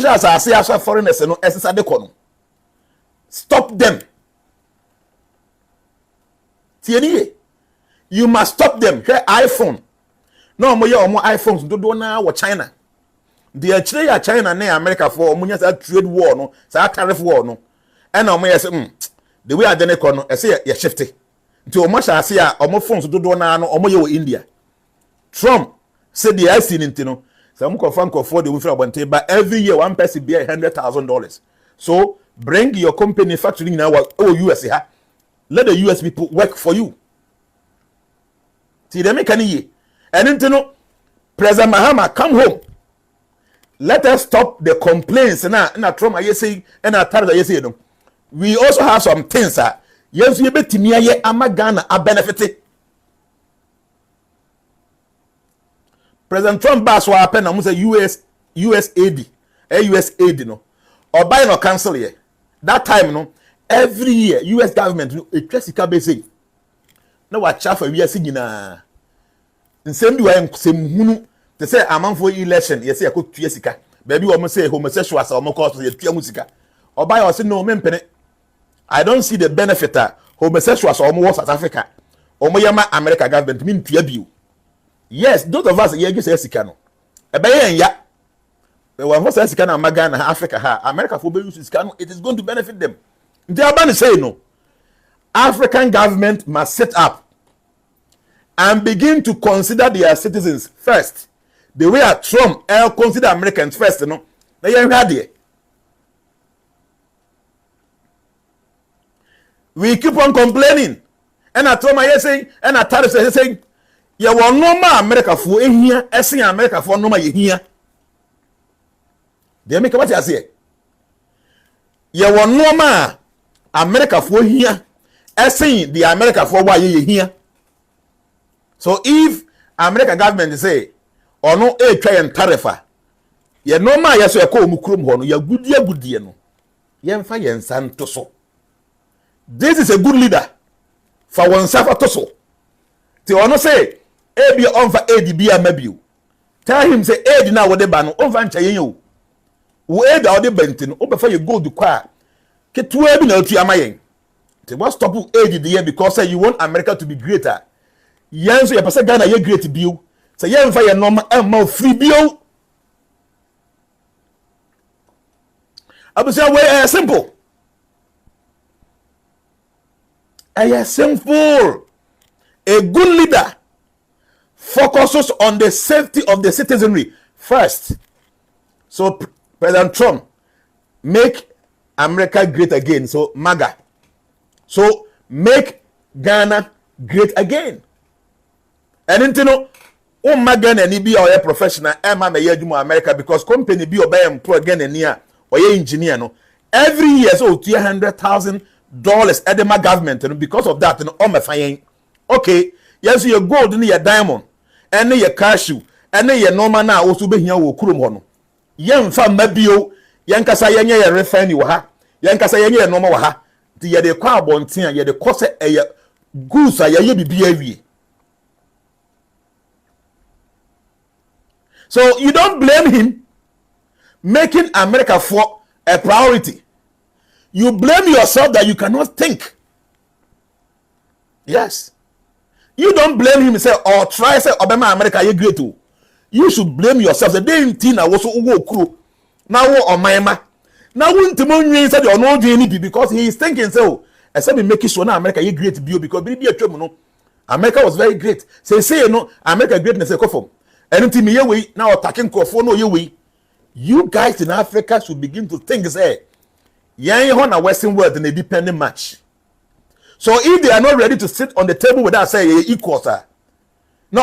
foreigners no SSA. Stop them. You must stop them. Hey, iPhone. No more iPhones do na wa China. The actually China na America for omunya trade war no, sa tariff war no. And say the way I no say you shifty. Nti omo sha ase a omo phones dodo na no omo ye wo India. Trump said the IC nti no some confirm for the wifra bonte but every year one person be $100,000. So bring your company factory now US ha. Let the US people work for you. See them can ye. And nti no President Mahama come home. Let us stop the complaints na Trump aye say na Tariff aye say no. We also have some things yes, you bet me ye Ghana a benefit. President Trump bass wa happen na say USAID, USAID no. Or buy no cancel ye. That time no every year US government no e twasika be say. Na wa chafa wiase nyina. Nsem bi wa nsem hunu te say amanfo election yes ye ko twasika. Baby wo mo say homosexuals o mo cause ye twa musika. Or buy o say no mempene. I don't see the benefit homosexuals or more South Africa or more yama America government mean to. Yes, those of us here say sikano. Ebe ya. We want say sikano Ghana Africa America for be use sikano, it is going to benefit them. They are going to say no. African government must set up and begin to consider their citizens first. The way Trump consider Americans first, no. They are ready. We keep on complaining. And I told my saying, and I Tariff saying, you will no more America for in here, essing America for no more here. They make what I say. You will no more America for here, essing the America for why you here. So if American government say, or no a try and tarifa, you no more yes, you call Mukrum Hono, you good year no. Yen fire and Santoso. This is a good leader for oneself atoso. Ti ono say e be on for aid be amabiu. Tell him say aid na wode ba no on fa ncha yen o. Wo aid a wode benten o be fa you go du kwa. Ketua bi na otu amayen. Ti what stop aid the year because say you want America to be greater. Yen so ye pese Ghana ye great biu. Say yen fa ye normal am free biu. Abusia way simple. Simple. A good leader focuses on the safety of the citizenry first. So President Trump make America great again. So MAGA. So make Ghana great again. And you know, Ghana ni be or professional Emma may do America because company be or buy employ again and near or engineer no. Every year so $200,000 at the government and because of that and all my fine. Okay, yes, your gold and your diamond and your cashew and your normal now also be here with Kurumono. Young fam mabio, Yankasa Yanya refine you ha, Yankasa Yanya normal ha, the other carbon tin, yet the cost a goose a ye be. So you don't blame him making America for a priority. You blame yourself that you cannot think. Yes. You don't blame him say or try say Obama America you great too. You should blame yourself. The day in I was so crew. Now on my ma. Now when Timon said or no journey because he is thinking so. I said we make sure now America you great bio because be a trouble no. America was very great. Say you know America greatness come from. Anything me way now attacking Kofo no way. You guys in Africa should begin to think say yeah on a Western world in a dependent match. So if they are not ready to sit on the table with us, say equals are. No,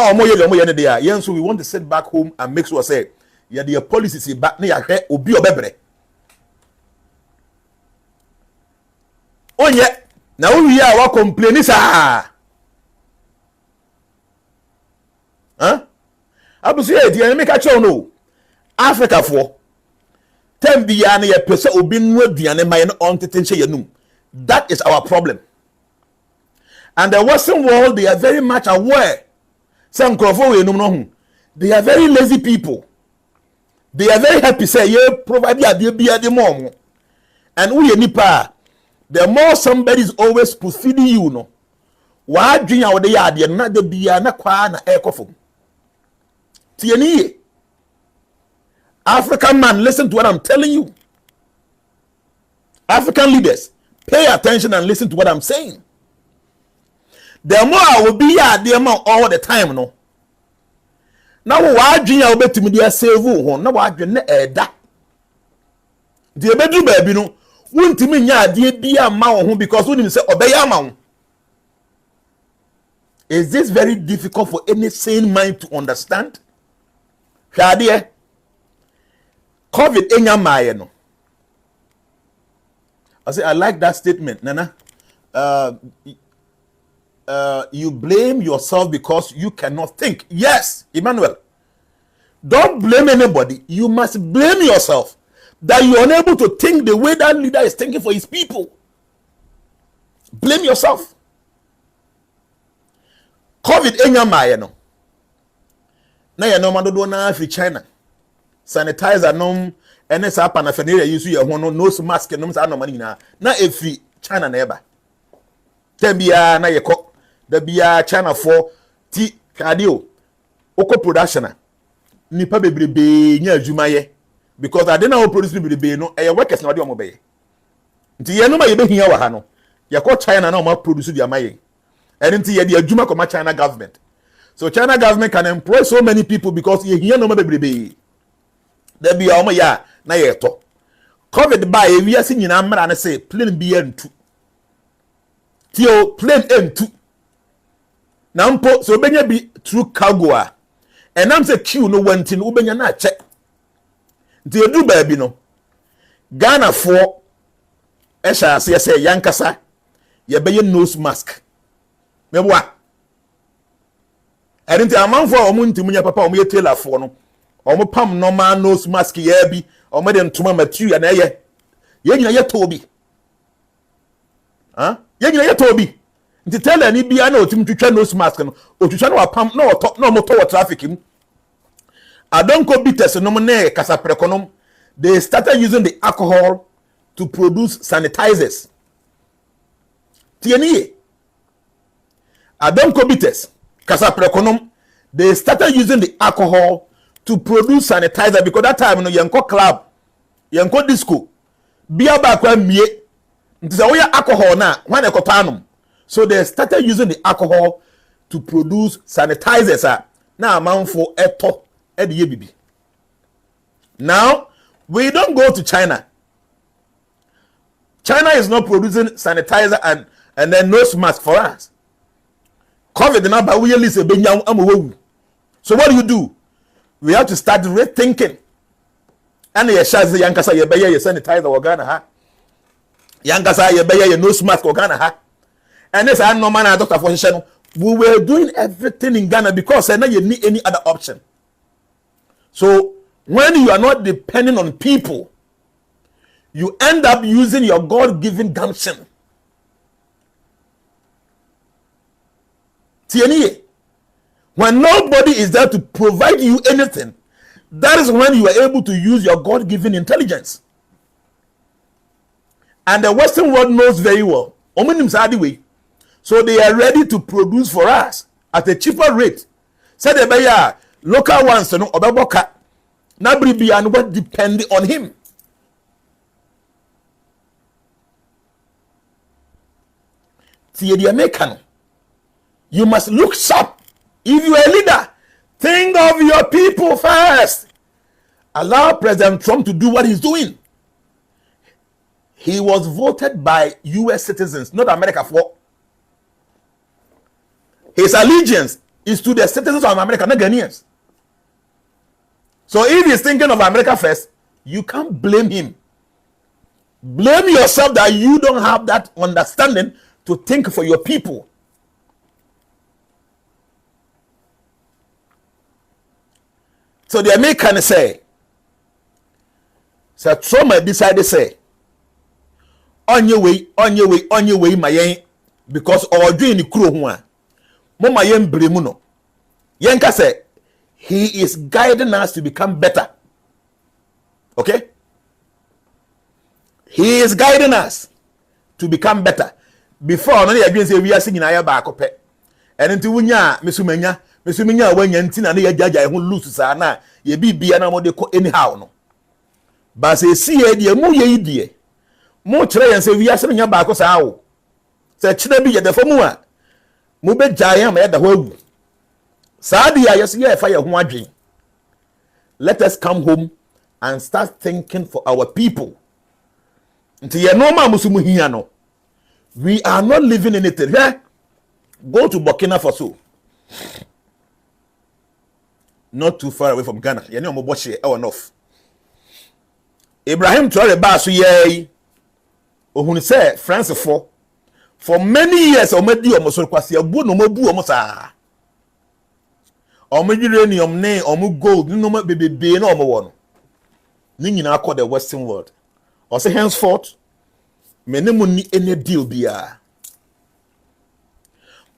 so we want to sit back home and make sure say yeah their policies back near obi obebre. Oh yeah, now we are what complaining sir. Huh? I was here the enemy catch on no Africa for 10 billion a person obi no diane my on tetenche yenum. That is our problem. And the Western world, they are very much aware. They are very lazy people. They are very happy say, yeah, provide the mom. And we nipa, the more somebody is always feeding you, no. Why drink out the yard, you're not the beer, not qua air coffee. TNE. African man, listen to what I'm telling you. African leaders, pay attention and listen to what I'm saying. The more I will be at the amount all the time, no. Now, why do you bet to me, dear, save you? No, I do not that. The bedroom baby, no, won't me, ya, dear, be a mount because we didn't say obey a mount. Is this very difficult for any sane mind to understand? Dear, COVID in your mind, no. I say, I like that statement, Nana. You blame yourself because you cannot think. Yes, Emmanuel. Don't blame anybody. You must blame yourself that you're unable to think the way that leader is thinking for his people. Blame yourself. COVID in your mind. Now you know man do na fi China. Sanitizer no NSA paraphernalia use your nose mask no sa no money na efi China na eba. Tebia na yeko the bia China for ti cardio oko production nipa bebrebe nya adwuma ye because ade na o produce bebrebe no e workers na ade o mo be nti ye no ma ye behia wa ha no ye ko China na o ma produce dia maye and nti ye de adwuma ko ma China government, so China government can employ so many people because ye hia no ma bebrebe the bia o mo ya na ye to COVID ba ye wi ase nyina mra na say plane bia ntu tio plane ntu na mpo so benya bi through cargo a enam say queue no wantin wo benya na che nti edu ba bi no Ghana for esha ase say yankasa ye beye nose mask mebwa erinti amanfo a omo ntimunya papa omo ye tailor for no omo pam normal nose mask ye bi omo de ntoma material na ye nyina ye tobi ye nyina ye tobi nti tailor ni bia na otim twetwa nose mask no otwetwa na wapam na oto na omoto traffic mu adonko bitters no ne kasaprekonom. They started using the alcohol to produce sanitizers. TNE. Adonko bitters kasaprekonom. They started using the alcohol to produce sanitizer because that time no yanko club yanko disco bia ba kwa mie nti say oya alcohol na when e kotanum. So they started using the alcohol to produce sanitizers. Now, amount for eto bibi. Now, we don't go to China. China is not producing sanitizer and then nose mask for us. COVID now, we list so what do? We have to start rethinking. And ye shaz the yankasa ye beye ye sanitizer organa ha. Yankasa ye beye ye nose mask organa ha. And this I no man doctor for channel. We were doing everything in Ghana because now you need any other option. So when you are not depending on people, you end up using your God-given gumption. When nobody is there to provide you anything, that is when you are able to use your God-given intelligence. And the Western world knows very well. So they are ready to produce for us at a cheaper rate. Say they buy local ones, no obaboka. Nobody be and what depend on him. You must look sharp. If you are a leader, think of your people first. Allow President Trump to do what he's doing. He was voted by US citizens, not America for. His allegiance is to the citizens of America, not Ghanaians. So if he's thinking of America first, you can't blame him. Blame yourself that you don't have that understanding to think for your people. So the American say, so Trump decided to say, on your way, my because our dream is crew one. Mama yen bremuno. Yenka say, he is guiding us to become better. Okay? He is guiding us to become better. Before, no, we are singing Ayebiafo. And until we nya, Mesumenya, when Yantina, and Yaja, who loses Sana, ye be an amode anyhow. No. But say, see, dear, more ye dear. More tray and say, we are singing Ayebiafo sao. Say, Chinabi, the Formua. Mube Jayam at the whole. Sadia, yes, yeah, fire one. Let us come home and start thinking for our people. Until you know, Musumuhiano. We are not living in it. Yeah? Go to Burkina Faso. Not too far away from Ghana. You know, Moboche, or enough. Ibrahim Traore Basu ye. Ohun say France for many years, Omedi Omosor Kwasi Abu no Mobu Omosa. Omedi uranium ne omu gold no mo bebe no omo wono. Ni nyina call the Western world. Or say henceforth, many money any deal bia.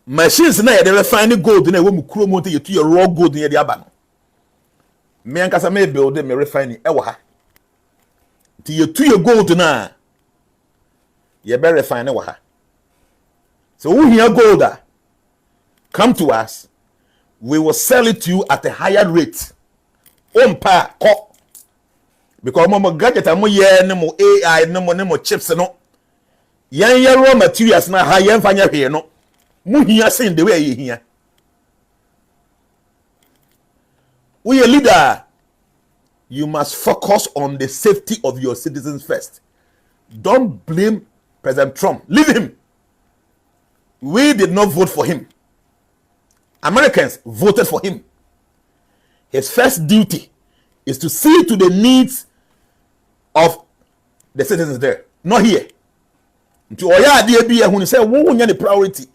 Machines na they refine gold na we mu kuro mo to your raw gold in the aba no. Me ankasa me build me refine e wo ha. Ti yetu your gold na ye be refine wo ha. So who here gold come to us, we will sell it to you at a higher rate. Ompa ko. Because mo gadget mo ye ne mo AI ne mo chips no. Yan raw materials na ha yan fanya hwe no. Mu hia sen the way ye hia. We a leader, you must focus on the safety of your citizens first. Don't blame President Trump. Leave him. We did not vote for him. Americans voted for him. His first duty is to see to the needs of the citizens there, not here. To oya ade bi ehun say wo nya the priority.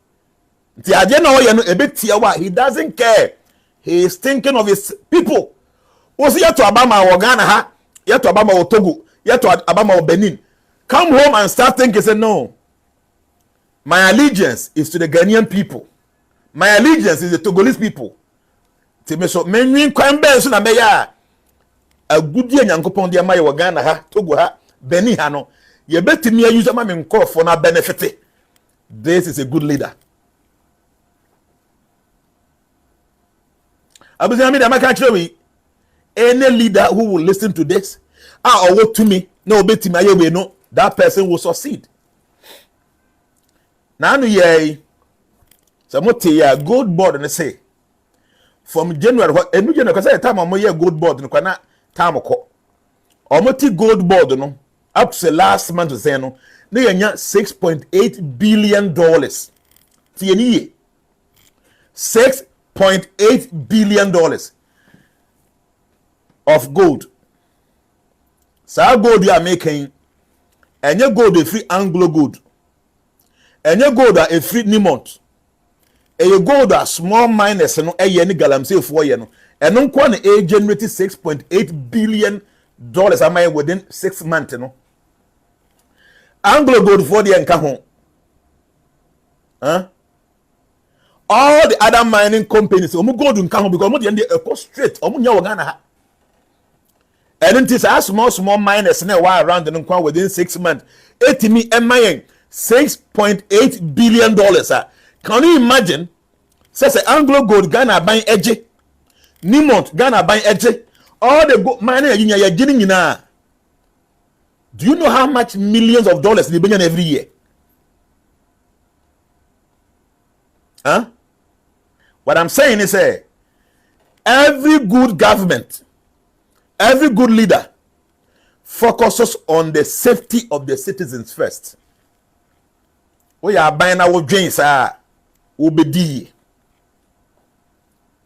Ti ade na oya no ebetia wa, he doesn't care. He is thinking of his people. O si yato abama wo Ghana ha, yato abama wo Togo, yato abama wo Benin. Come home and start thinking, say no. My allegiance is to the Ghanaian people. My allegiance is the Togolese people. So many kwambe so na me ya agudi anyankopon de ma ye Ghana ha, Togo ha, Benin ha no. Ye betimi use ma me nkofo na benefit. This is a good leader. Abuzami da maka chwe any leader who will listen to this or what to me no betimi aye we no, that person will succeed. Now ye samote ya gold board and say from January enu January because time am ye gold board no na time ko omoti gold board no up to the last month to say no na yanya $6.8 billion ti ye $6.8 billion of gold. So gold you are making, and your gold a free Anglo gold, and your gold a free Nimont, and your gold a small miners no a yeni galamsey for you, and no one a generated $6.8 billion am I within 6 months no. Anglo gold for the encajon. Huh? All the other mining companies, omu gold encajon because omu the go straight, omu nya wagana. And it is a small miners now around the nkwa within 6 months. Etimi mine $6.8 billion. Can you imagine? Says Anglo gold Ghana buying edge, Nimont Ghana buying edge. All the gold mining you getting in. Do you know how much millions of dollars they bring in every year? Huh? What I'm saying is, every good government, every good leader focuses on the safety of the citizens first. We are buying our dreams, obedi.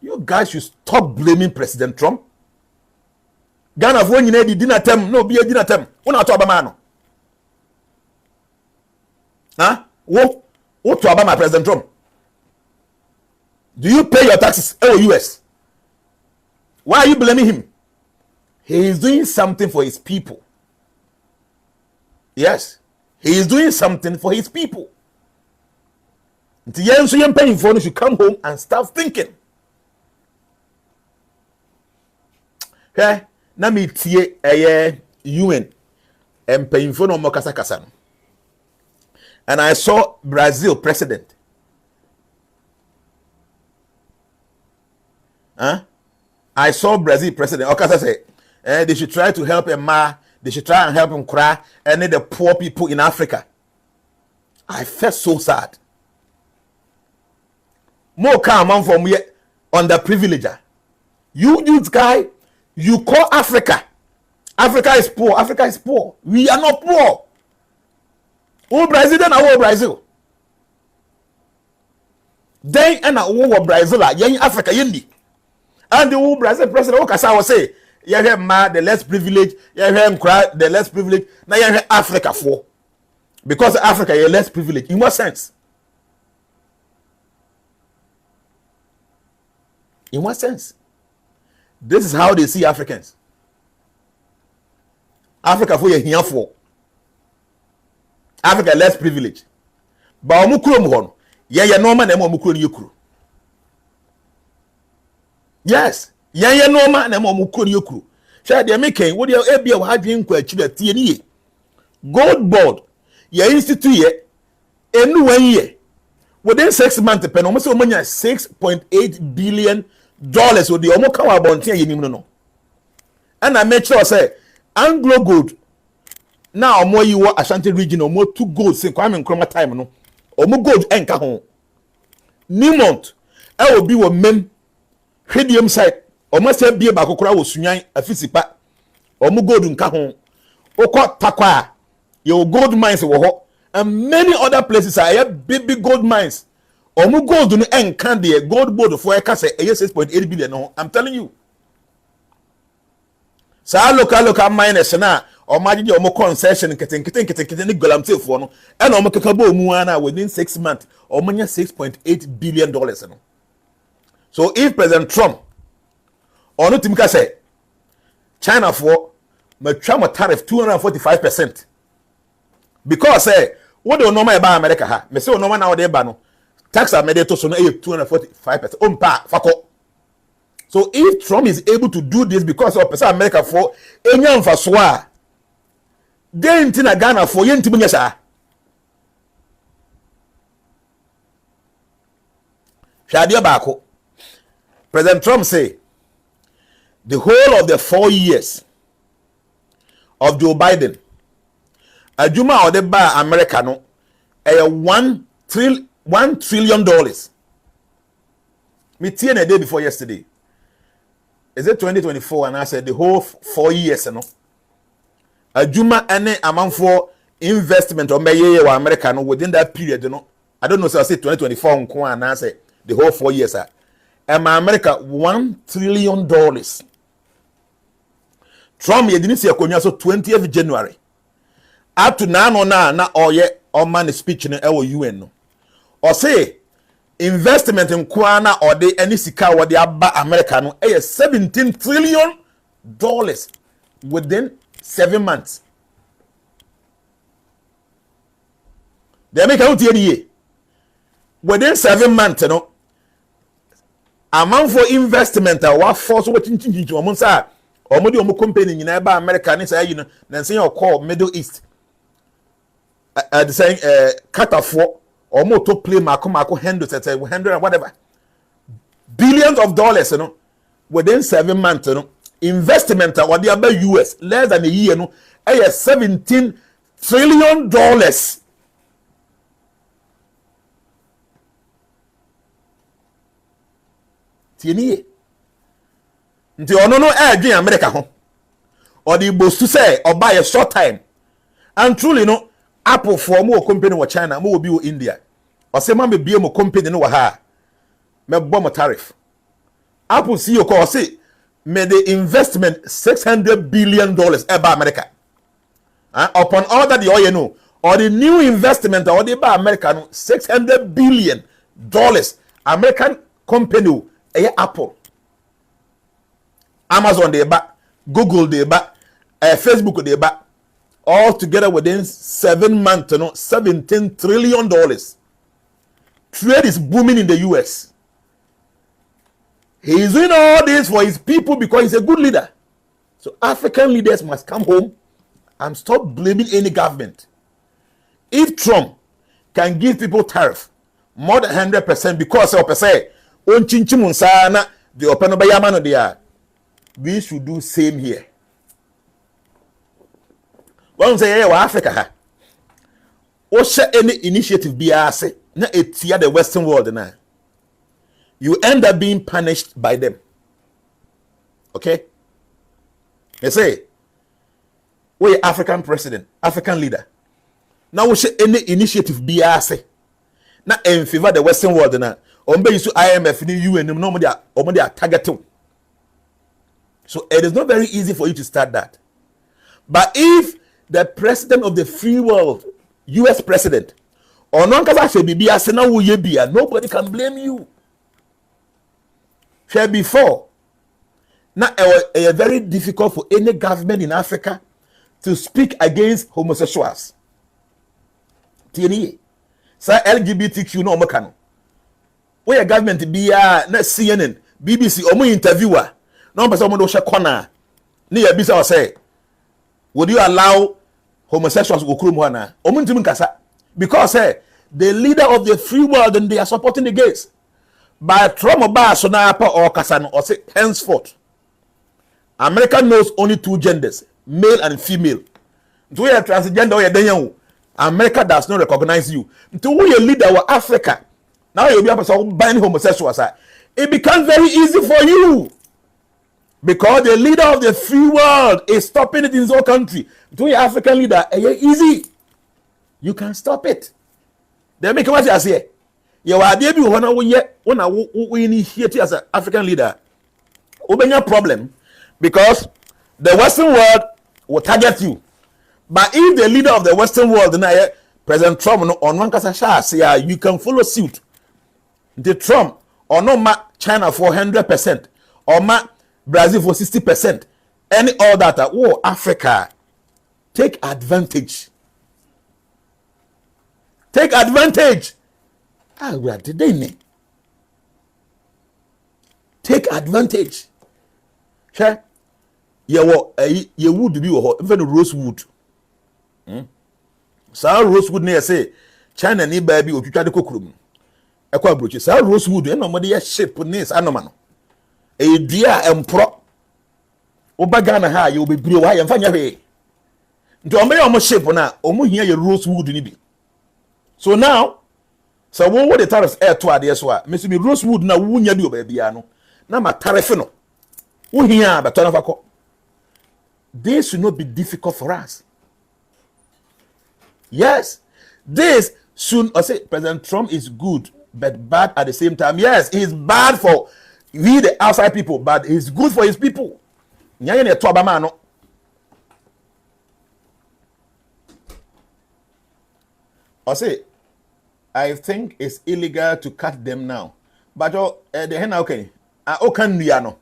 You guys should stop blaming President Trump. Ghana for you need dinner term, no be a dinner term. Una to Obama. Huh? What to Obama, President Trump? Do you pay your taxes? US. Why are you blaming him? He is doing something for his people. Yes, he is doing something for his people. Until you're paying for, you should come home and start thinking. Okay, na me tie UN and paying for no more kasa. And I saw Brazil president. I saw Brazil president. Okasa say, they should try to help they should try and help him cry and the poor people in Africa. I felt so sad. More come from here underprivileged. You guy, you call Africa. Africa is poor. Africa is poor. We are not poor. Oh, Brazil and our Brazil. Then and our Brazil are young Africa yendi. And the Brazil president Okasa will say, you hear ma the less privileged, you hear him cry the less privileged. Now you hear Africa for. Because Africa is less privileged. In what sense? In what sense? This is how they see Africans. Africa for you here for. Africa less privileged. But omukuro muhono. Yeah, normal na omukuro ni yukuru. Yes. Yeah, normal na omukuro ni yukuru. Share they making what you ebia wa hadwen kwa chire tie ni. Gold board. Yeah, institute ye enu 1 year. Within 6 months pen almost $6.8 billion with the omo kawa bontia yenim no. And I make sure say Anglo gold now omo yi wo Ashanti region omo 2 gold sin kwame nkroma time no. Omo gold enka ho. Nimont e obi wo mem hwediem side omo se bie ba kokora wo sunyan afisipa. Omo gold nka ho. Okọ takwa your gold mines wo ho. And many other places are big gold mines. Omu gold no enka de gold board for ekase 6.8 billion no. I'm telling you. Sa local miners na o magije omo concession keten ni golamte for no. And omo kakabo mu ana within 6 months omo nya $6.8 billion no. So if President Trump or no timika say China for matwa tariff 245%. Because what do normal about America ha? Me say normal now dey ba no. Tax amede to so no 245%. Ompa fako. So if Trump is able to do this because of person America for enya mfaso a dey nti na Ghana for ye ntimi nya sa. Shadia bako. President Trump say the whole of the 4 years of Joe Biden Ajuma or the bar America no $1 trillion. Me tie a day before yesterday. Is it 2024? And I said the whole 4 years no. Ajuma any amount for investment or America no within that period no. I don't know so I say 2024 and I say the whole 4 years. And America $1 trillion. Trump ye didn't see a konya so 20th January. Up to now na or man speech in our UN no. Or say investment in Kwana or the any sika or the Abba America no $17 trillion within 7 months. They make out the within 7 months, you know. Amount for investment what force what in monsa or modi company in America and say you know then say you call Middle East the saying Qatar or more to play Marco handles at 100 and whatever billions of dollars, you know, within 7 months, you know, investment what the other US less than a year, you know, $17 trillion. Tieni nti ono no adwen America ho or the boast to say or buy a short time and truly no Apple for more company with China more be India or say man be more company no ha me bomb tariff Apple CEO call say made the investment $600 billion by America upon all that the oil no or the new investment or the by America no $600 billion American company Apple, Amazon they back, Google they back, Facebook they back, all together within 7 months, you know, $17 trillion. Trade is booming in the US. He is doing all this for his people because he's a good leader. So African leaders must come home and stop blaming any government. If Trump can give people tariff more than 100% because of say on chinchimun sana the open bayamano there, we should do same here. One say hey Africa ha o share any initiative be ase na etia the Western world na you end up being punished by them. Okay, they say we African president, African leader, now we share any initiative be ase na in favor the Western world na ombe you IMF ni UN no they are targeting. So it is not very easy for you to start that. But if the president of the free world, US president, or nobody can blame you. Before, now it's very difficult for any government in Africa to speak against homosexuals. So LGBTQ no mekano. Where government be na CNN, BBC, omo interviewer. No person omo do she corner. Ni ya bisa say, would you allow homosexuals to go krum ho na? Omo ntimi nkasa. Because the leader of the free world and they are supporting the gays. But Trump ba so na pa or kasa no or say henceforth America knows only 2 genders, male and female. Do you transgender or you America does not recognize you. Until we a leader of Africa. Now you'll be able to ban homosexuals. It becomes very easy for you. Because the leader of the free world is stopping it in his own country. To your African leader, easy. You can stop it. They make what I say. You are there when we here as an African leader. Open your problem because the Western world will target you. But if the leader of the Western world, President Trump, on one say you can follow suit. The Trump or no ma China for 100% or ma Brazil for 60%. Any all that Africa take advantage. Take advantage. We are today. Take advantage. Sure. You would be even rosewood. So rosewood near say China ni baby or you try to cook room. Ekwa broche sa rosewood no mo de shape nis anoma no e dua empro obaga na ha ye obebire wa ye mfa nya hwe nti o me shape na o mo hia ye rosewood ni bi. So now so what the tariffs air to ade so a me so me rosewood na wo nya bi o ba bia no na ma tariff no wo hia ba to na fakọ. This should not be difficult for us. Yes, this should I say President Trump is good but bad at the same time. Yes, he's bad for we the outside people, but he's good for his people. Nyanye ne to abama no. I say, I think it's illegal to cut them now. But the hen okay. Okan no.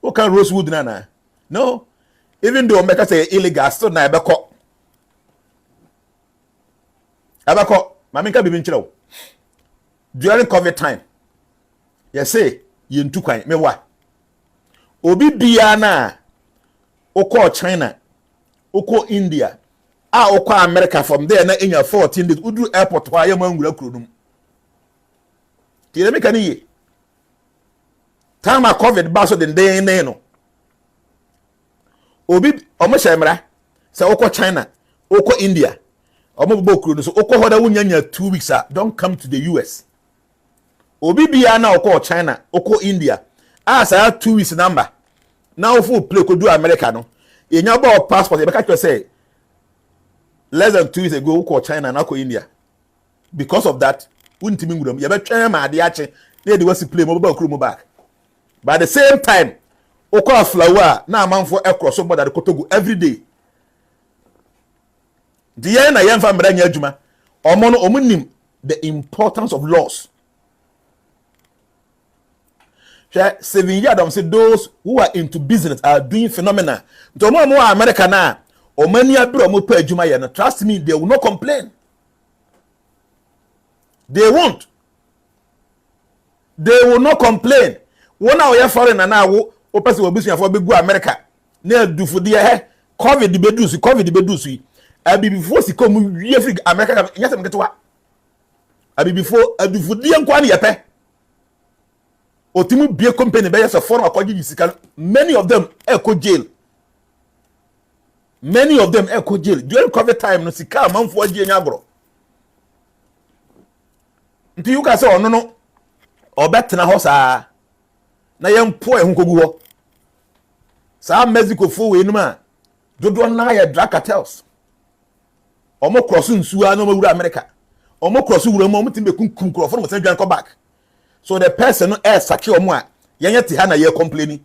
Okan rosewood na. No. Even though make say illegal, still na ebeko. Ebeko, mami ka bibi nchiro. During COVID time, you say you ntu kwan me wa. Obi bia na oko China, oko India, oko America from there na enya 14 days udu airport wa yam anwura kronum. Ti me kan yi. Time a COVID ba so den no. Obi omo shemra say oko China, oko India, omo bo kronum so oko hoda wunya 2 weeks don't come to the US. Obi bia na oko China, oko India. Say 2 weeks number. Now full play could do America no. In your passport, you can say less than 2 weeks ago, oko China, now India. Because of that, wouldn't mean them. You better try my diache. They was to play mobile crew back. But at the same time, oko flower now man for across somebody that Kotogu every day. The year na yam family nyajuma. Omono omunim the importance of laws. 7 years, say those who are into business are doing phenomena. Tomo America na o many abro mo pa adwuma ye no. Trust me, they will not complain. They won't. They will not complain. One hour you foreign na wo o person we business for be go America. Na dufudi he COVID be do abi before si come we free America nyase mketo abi before adufudi enko na ye pe. Otimu bie company be yes foreign akwaji sika. Many of them echo jail. Many of them echo jail. During COVID time no sika manfo agye nyagro. Nti you can say ono no obetena ho saa na yempo ehun kogu ho. Saa Mexico fo we numa dodo na ya drug cartels. Omo cross nsu a no mawura America. Omo cross wura mo mutim be kunkum krofo no mo go back. So the person is saki omo a yenye ti ha na ye complaining.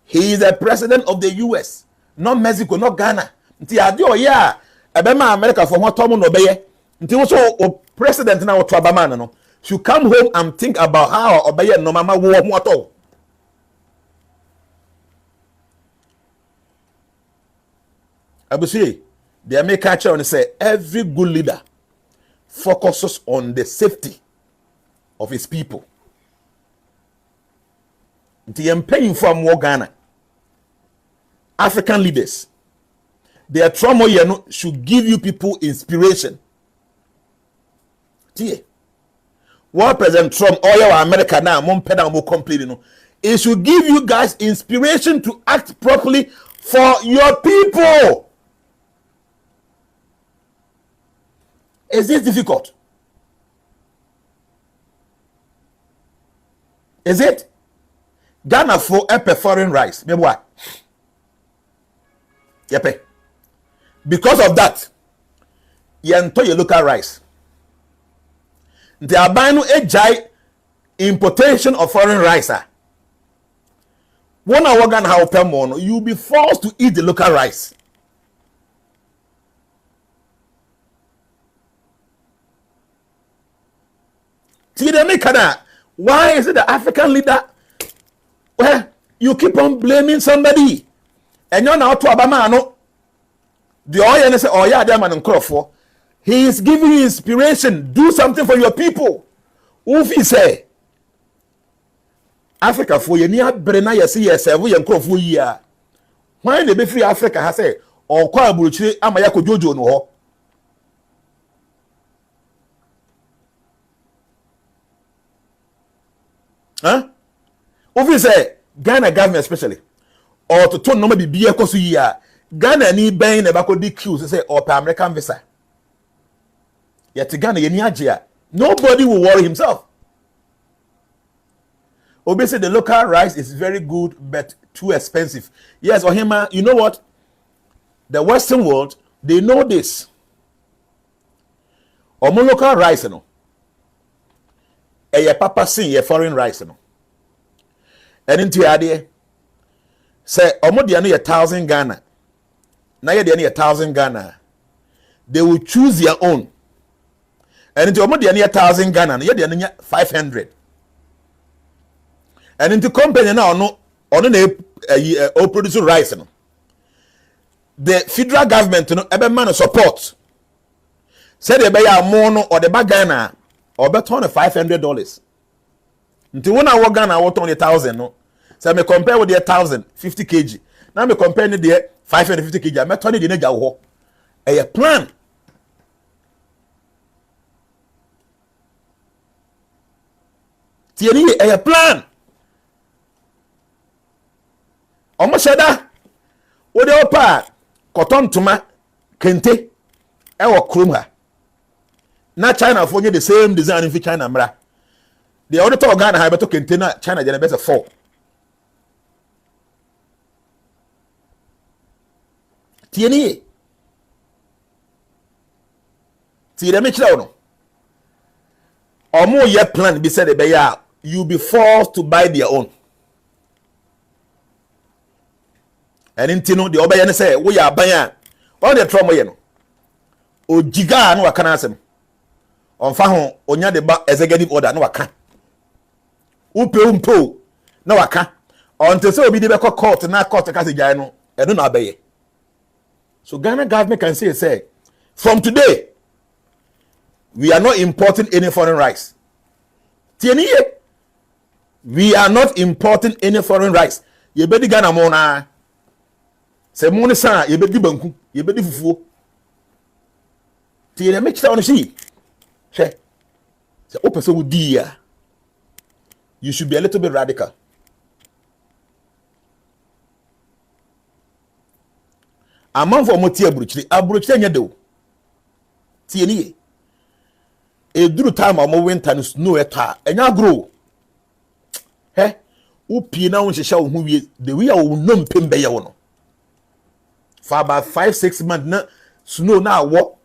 He is the president of the US, not Mexico, not Ghana. Nti ade o ya ebema America for what tom no beye. Nti wo so o president na wo to abama no should come home and think about how obeye no mama wo ho ato. Abusi, the American church say every good leader focuses on the safety of his people. They are paying for more Ghana. African leaders, their trauma should give you people inspiration. What President Trump or your America now, mom pedal more complaining. It should give you guys inspiration to act properly for your people. Is this difficult? Is it? Ghana for a foreign rice. Maybe what? Yep. Because of that, you enter your local rice. They are buying a giant importation of foreign rice. One hour Ghana how per month, you'll be forced to eat the local rice. Why is it the African leader? Well, you keep on blaming somebody. And you're now to Obama, no? The oil say, oh yeah, that man in Crawford. He is giving you inspiration. Do something for your people. Ufi say, Africa for you near Brena, you see yourself, we and Crawford year. Why they be free Africa has said, or Kwa Buchi, Amayako Jojo no? Huh? Ufi say, Ghana government especially. Or to turn no be a kosu year. Ghana ni ben ne bako DQ say or per American visa. Yet Ghana ye niagia. Nobody will worry himself. Obviously the local rice is very good but too expensive. Yes, Ohima, you know what? The Western world, they know this. Omo local rice no. a papa sin ye foreign rice no. And into ade say omodia no 1,000 Ghana. Na ye de no 1,000 Ghana. They will choose their own. And into omodia no 1,000 Ghana, ye de no 500. And into company now no na produce rice no. The federal government no ebe man support. Say they be ya mo no or the bag Ghana or be turn $500. Until when I work Ghana I turn 1,000 no. So me compare with the 1,000 50 kg. Now me compare with the 550 kg. I me turn the neja wo. A plan. Tieni a plan. Omo sheda. Wo de opa cotton tuma kente e wo krom ha. Na China for the same design in China mra. The other to Ghana ha beto kente na China je na be 4. Tieni. Ti de me kira no. Omo ye plan be said be ya you be forced to buy their own. And in Tino, the Obayane say, we are buying all the trauma. O Giga no akanasem. On Fahon, Onya de executive order no aka. Upe umpo no aka. Until so be the court na court kasi jano. I don't know obey. So Ghana government can say, from today, we are not importing any foreign rice. Tieni, we are not importing any foreign rice. Ye be di Ghana mona. Se mo ne sa ye be di banku ye be di fufuo ti ye me kira on shi she se o pese wo di ya you should be a little bit radical. Amman for mo ti aburuchire nya de o ti ye ni e duru time mo winter no snow eta enya grow he wo pie na wo hyehyɛ wo hu wie the way wo nom pem be ye wo no. For about 5-6 months na snow na wo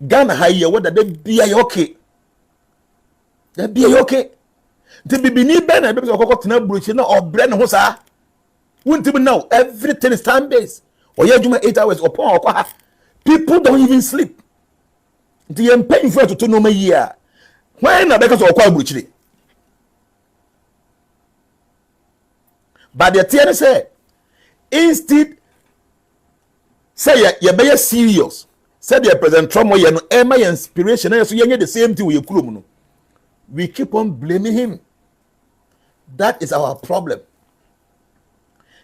Ghana high what that be okay. That be okay. The bibini ben na be so kokko tena bruchi na obre ne ho sa. Wontim now everything is time based. Oya juma 8 hours upon okwa. People don't even sleep. The empaying for to no year. When na be so okwa bruchi. But the TN say instead say ye be serious. Say the President Trump ye no ema inspiration na so ye the same thing we kurom no. We keep on blaming him. That is our problem.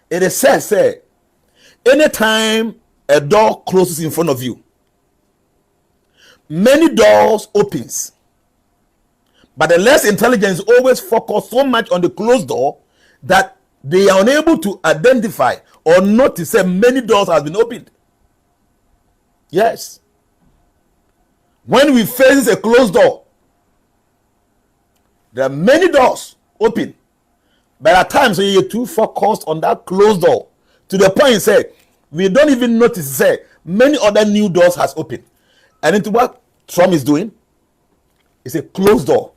It is said, say, anytime a door closes in front of you, many doors opens. But the less intelligence always focus so much on the closed door that they are unable to identify or notice that many doors has been opened. Yes. When we face a closed door, there are many doors open. But at times when you're too focused on that closed door, to the point say we don't even notice say many other new doors has opened. And into what Trump is doing, it's a closed door.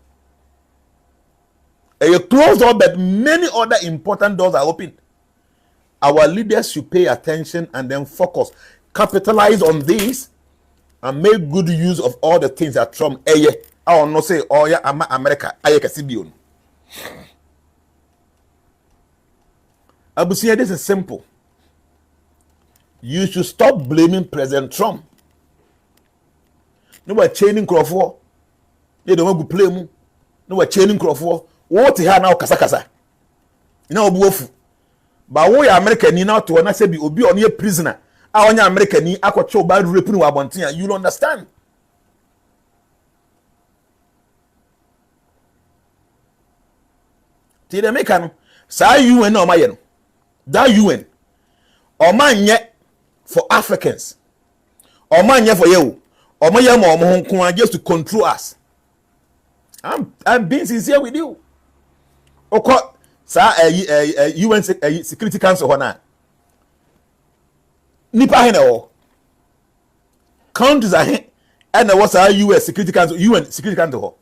A closed door, but many other important doors are opened. Our leaders should pay attention and then focus, capitalize on this, and make good use of all the things that Trump I will not say, oh yeah, America, I can see you. Abusia, this is simple. You should stop blaming President Trump. No, we're chaining Crawford. They don't want to play mu. No, we're chaining Crawford. What he had now, kasa. You know, Buofu. But we American, you know, to when I say be on your prisoner. I want American, I could show bad raping Wabontia. You don't understand. The American, say UN or my that UN or man yet for Africans or man yet for you or my yam just to control us. I'm being sincere with you. Okay, sir, UN Security Council hona. Nipa hena o. Countries are and what's our US Security Council, UN Security Council ho.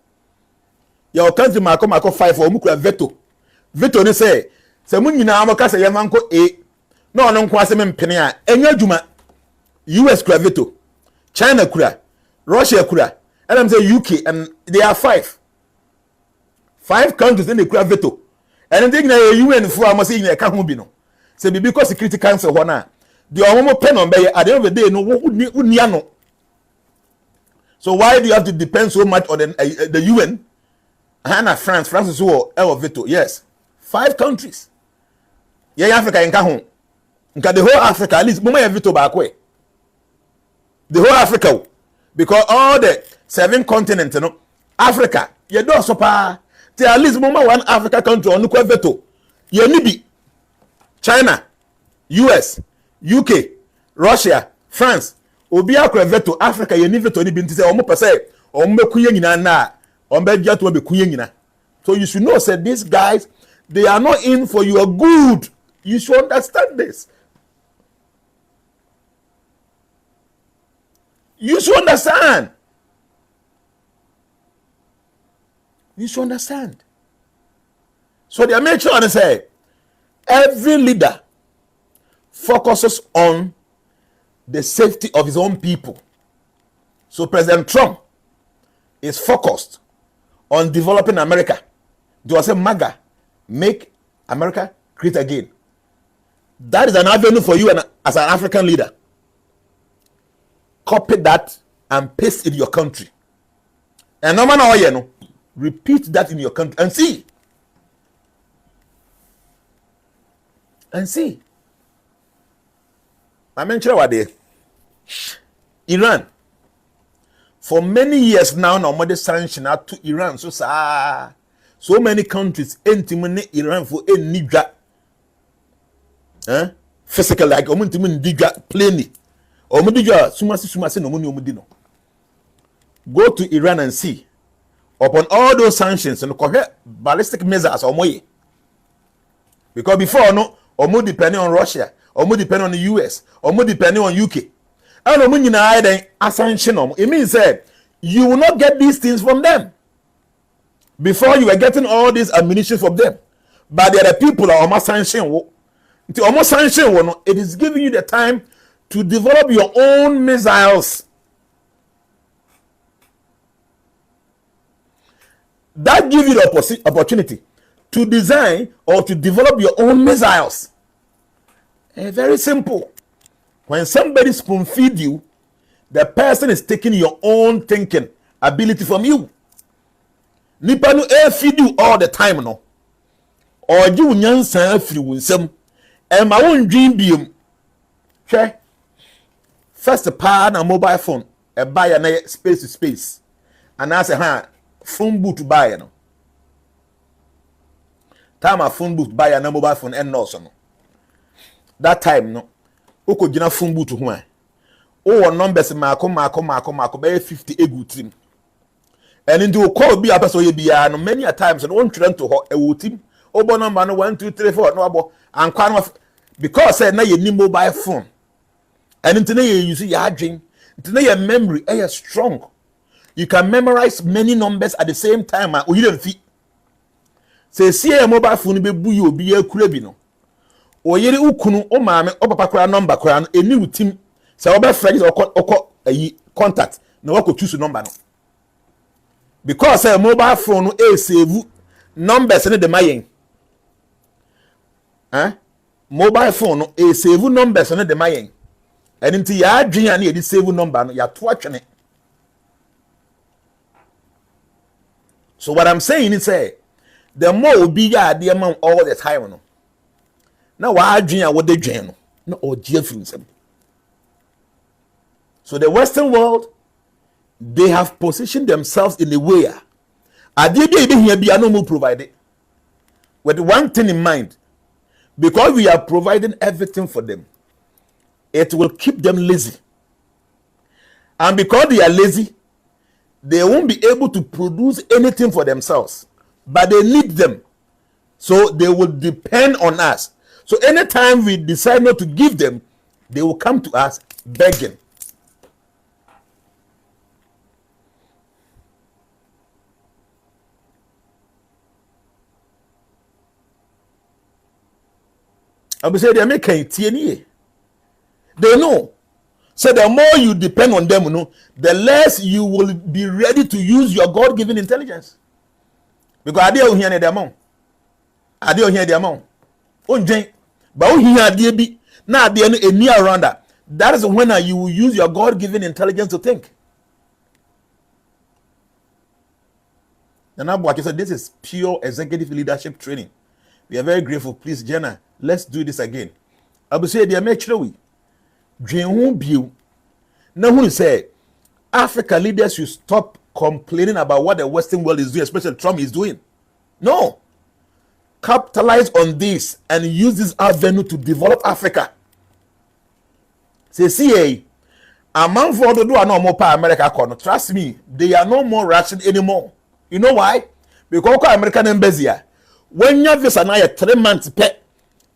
Your country mako 5 or mukura veto. Veto ne say mun nyina amaka say yamanko A. No ono nko asem mpene a enya djuma. US kura veto. China kura. Russia kura. And I'm say UK and they are 5. 5 countries in the kura veto. And then na UN for am say nya ka ho bi no. Say because Security Council ho na the omomo pen on be at the end of the day no unia no. So why do you have to depend so much on the UN? Hana France is who veto. Yes. 5 countries. Yeah, Africa in Kahon. The whole Africa, at least Muma veto back way. The whole Africa. Because all the 7 continents, you know, Africa, you don't so far. At least Muma one Africa country on the veto. You nibi China, US, UK, Russia, France. Obi akwa veto Africa ye ni veto ni binti say omo pese omo kuye nyina na omo bia to be kuye nyina. So you should know say these guys they are not in for your good. You should understand this. You should understand. You should understand. So they make sure to say every leader focuses on the safety of his own people. So President Trump is focused on developing America. Do I say MAGA, make America great again? That is an avenue for you as an African leader. Copy that and paste it in your country. And no matter what you know, repeat that in your country and see. And see. I mentioned what they Iran. For many years now, no sanction out to Iran. So many countries intimate Iran for a nigga. Physical like diga plainly. Sumasi no money. Go to Iran and see. Upon all those sanctions and ballistic missiles or more. Because before no, or more depending on Russia, or more depending on the US, or more depending on UK. And when you know it means that you will not get these things from them. Before you were getting all these ammunition from them. But there are people that are almost sanction. It is giving you the time to develop your own missiles. That gives you the opportunity to design or to develop your own missiles. Very simple. When somebody spoon feed you, the person is taking your own thinking ability from you. Nipa no feed you all the time no. Or you nyansa free winsem. And my own dream beam. Okay. First pa na mobile phone. A buy na space to space. And I say phone boot buy no. Time a phone boot buy na mobile phone and no so no. That time no. Oko gina phone boot ho a. O numbers mako be 50 egu team. And into a call be a person you be no many a times and one trend to a team. Obo number no 1 2 3 4 no abo and kwan because say na your mobile phone. And into you see your dream, into your memory is strong. You can memorize many numbers at the same time and you don't fit. Say see a mobile phone be bu you be a kurabi no. O yere ukunu o maame o papa kura number kura no eni utim say oba friend or contact no we choose number no. Because a mobile phone no save numbers in the mayen. Mobile phone no save numbers in the mayen. And into ya dream and you save number no ya to watching. So what I'm saying is say the more be ya the amount all the time no. Now why dream what they dream no or difference. So the Western world, they have positioned themselves in a way they are no more provided with one thing in mind, because we are providing everything for them, it will keep them lazy, and because they are lazy, they won't be able to produce anything for themselves, but they need them, so they will depend on us. So anytime we decide not to give them, they will come to us begging. I will say they make TNA. They know. So the more you depend on them, the less you will be ready to use your God-given intelligence. Because I don't hear the amount. I don't hear the amount. But here be now a near around that. That is when you will use your God-given intelligence to think. And I said, this is pure executive leadership training. We are very grateful. Please, Jnana, let's do this again. I will say, they make sure we dream. Now, who say Africa leaders should stop complaining about what the Western world is doing, especially Trump is doing. No. Capitalize on this and use this avenue to develop Africa. Say, a man for the do no more America. Trust me, they are no more Russian anymore. You know why? Because American embassy, when you have visa now 3 months pay,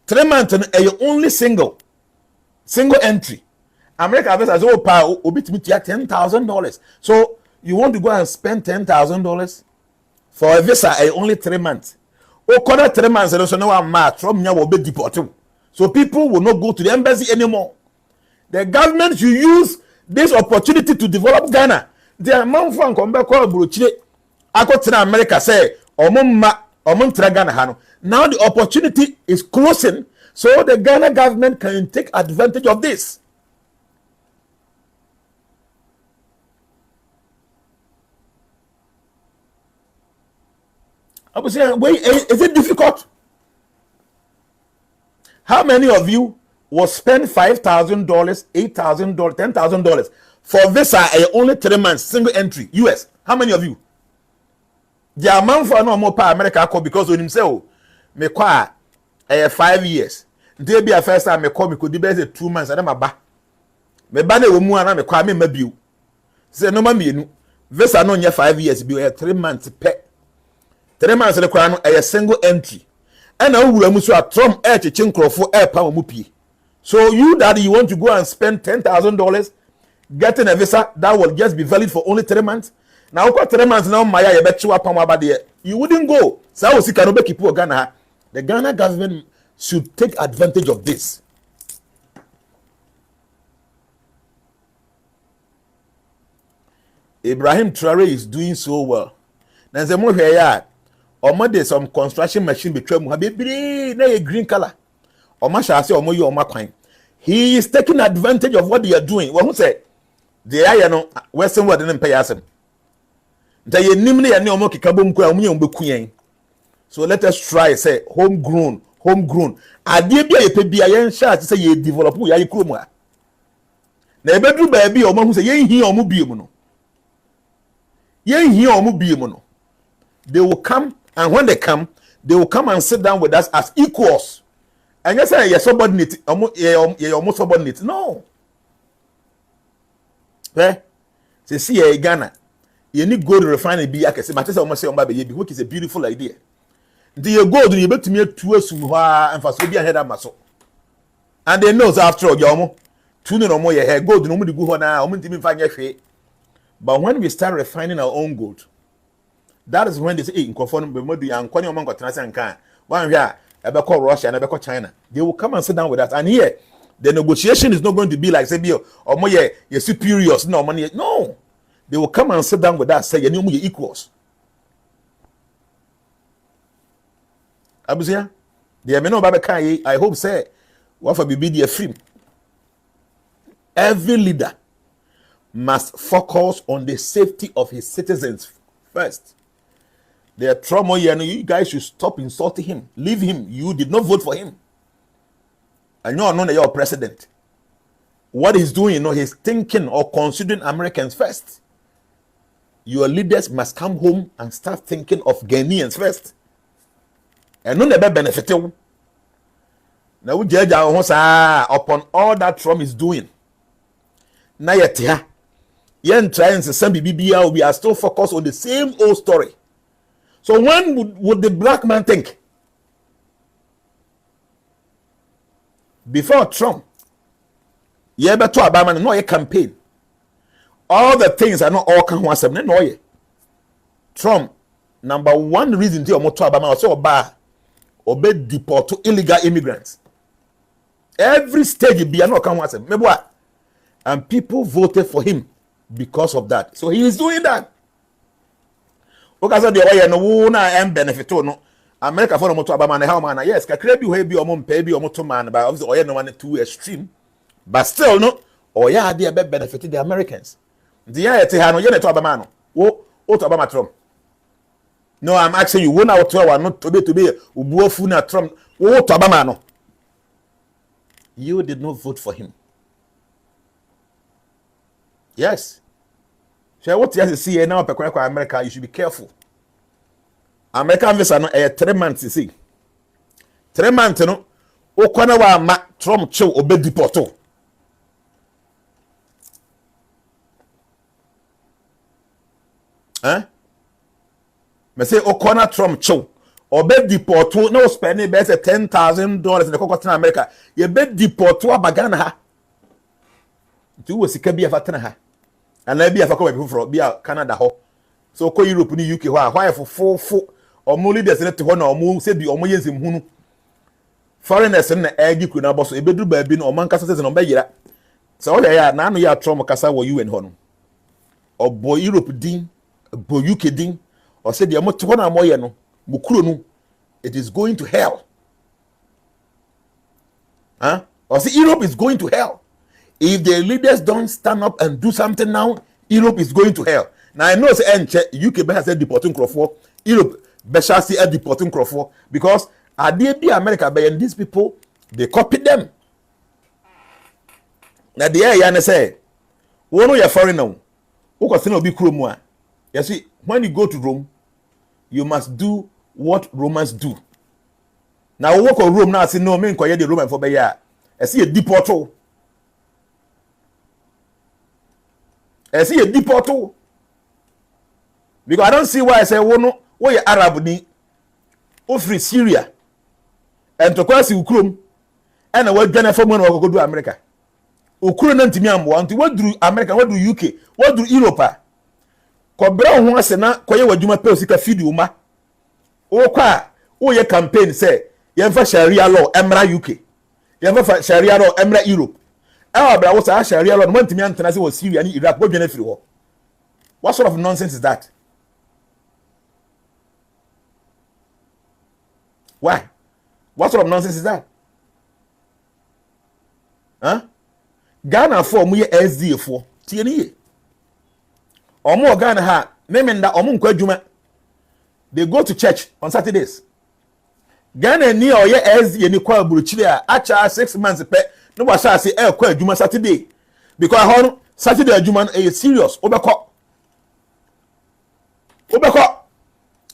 3 months and only single entry. America visa is $10,000. So you want to go and spend $10,000 for a visa only 3 months. 3 months and also no match from will be deported. So people will not go to the embassy anymore. The government should use this opportunity to develop Ghana. The amount from come back I got to America say Ghana. Now the opportunity is closing, so the Ghana government can take advantage of this. I was saying, wait, is it difficult? How many of you will spend $5,000, $8,000, $10,000 for visa only 3 months, single entry, US? How many of you? The amount for no more America because when himself me qua 5 years. They be a first time me call me could be 2 months and I'm a ba. Me bane wo mu ana me kwa me mabiu. Say no ma mienu. Visa no nya 5 years be 3 months pe. 3 months le kwa no a single entry. And now we so a Trump cheche nkrofo pa mu pie. So you that you want to go and spend $10,000 getting a visa that will just be valid for only 3 months. Now, 3 months now, Maya, you wouldn't go. So, Ghana. The Ghana government should take advantage of this. Ibrahim Traore is doing so well. Now, the more here, or some construction machine between a green color. He is taking advantage of what they are doing. What who say? They are Western world didn't pay us. So let us try say homegrown. Adie bia ye pe bia yen sha say ye develop ya ye krom a. Na ebedru ba bia o ma hu say yen hi o mu biem no. Yen hi o mu biem no. They will come, and when they come and sit down with us as equals. And you say ye subordinate, ye almost subordinate. No. Say see ye Ghana. You need gold refinery be akese matese o mo say o ba be ye bi, which is a beautiful idea. The gold you betumi atu asum ho a emfaso bi ahead amaso. And they knows after all yomo tu no mo ye gold no mo di gu ho na o mo ntimi fa nya hwe. But when we start refining our own gold, that is when they say in conform be mo do yankwane o mo nkotena se nkan. Wan hwe a ebe call Russia and ebe call China. They will come and sit down with us, and here the negotiation is not going to be like say bio or mo ye superiors no money. No. They will come and sit down with us, say, you know, you're equals. Abuzia, they may know Babakai, I hope, say, what for be the film. Every leader must focus on the safety of his citizens first. The trauma, you guys should stop insulting him. Leave him. You did not vote for him. And you are not your president. What he's doing, he's thinking or considering Americans first. Your leaders must come home and start thinking of Ghanaians first. And no never benefit you. Now we judge our house upon all that Trump is doing. Now yet here, yen trying to send BBBL, we are still focused on the same old story. So when would the black man think? Before Trump, you better Obama no a campaign. All the things are not all can want some no. Trump, number one reason to Obama also obey deport to illegal immigrants. Every stage be no come once. And people voted for him because of that. So he is doing that. Because the way no na em benefit no. America for moto abama na how man. Yes, kakra bi ho bi omo mpa bi omo to man ba obviously oye no one too extreme. But still no, oya dey be benefit the Americans. The year te ha no ye na to abama no. Wo to abama Trump. No, I'm asking you, when I was not to be ubuofu na Trump, wo to abama no. You did not vote for him. Yes. So what you see now per America, you should be careful. American visa no 3 months you see. 3 months no o kwana wa ma Trump chill obe deporto. Me say o kwana Trump chill obe deporto no spending be say $10,000 in the cocoa America. You be deporto abagana ha. Tu wo sika bia fatena ha. And Ayebiafo ko people from bia Canada ho. So ko Europe ni UK ho a why for omo leaders ne te ho na omo se bi omo yensem hunu. Foreigners na agi kru na boso ebeduru ba bi na oman kasa se no be yira. So all ya na no ya Trump kasa wo UN ho no. Obo Europe din, bo UK din, o se de omo te ho na mo ye no, mo kuro no, it is going to hell. Or say Europe is going to hell. If the leaders don't stand up and do something now, Europe is going to hell. Now I know say UK be has said deporting Crawford, Europe be shall see a deporting Crawford because be America by and these people they copy them. Now the air yana say, "One of your foreigner, who can still be Kromwa." You see, when you go to Rome, you must do what Romans do. Now walk on Rome now say no, me inquire the Roman for be ya. I see a deporto. I see a deporto. Because I don't see why I say, "Oh no, why you Arab ni, o free Syria, and to cross Ukraine, and what Jnana money go do America. Ukraine and Timiambo, and what do America, what do UK, what do Europe? Kobra ho ase na koye wadwuma pe osika fidi uma. O kwa, o ye campaign say, yemfa Sharia law emra UK. Yemfa Sharia law emra Europe. Bra wo sa Sharia law no ntimi antena se wo Syria ni Iraq bo dwena firi ho. What sort of nonsense is that? Why? What sort of nonsense is that? Ghana for mu ye SDA for. Tie ni ye. Omo Ghana ha, memenda omo nkwa adwuma. They go to church on Saturdays. Ghana ni oye SDA ni kwa buruchiri a acha 6 months pe no wa sha say kwa adwuma Saturday. Because how Saturday adwuma is serious. Obekọ.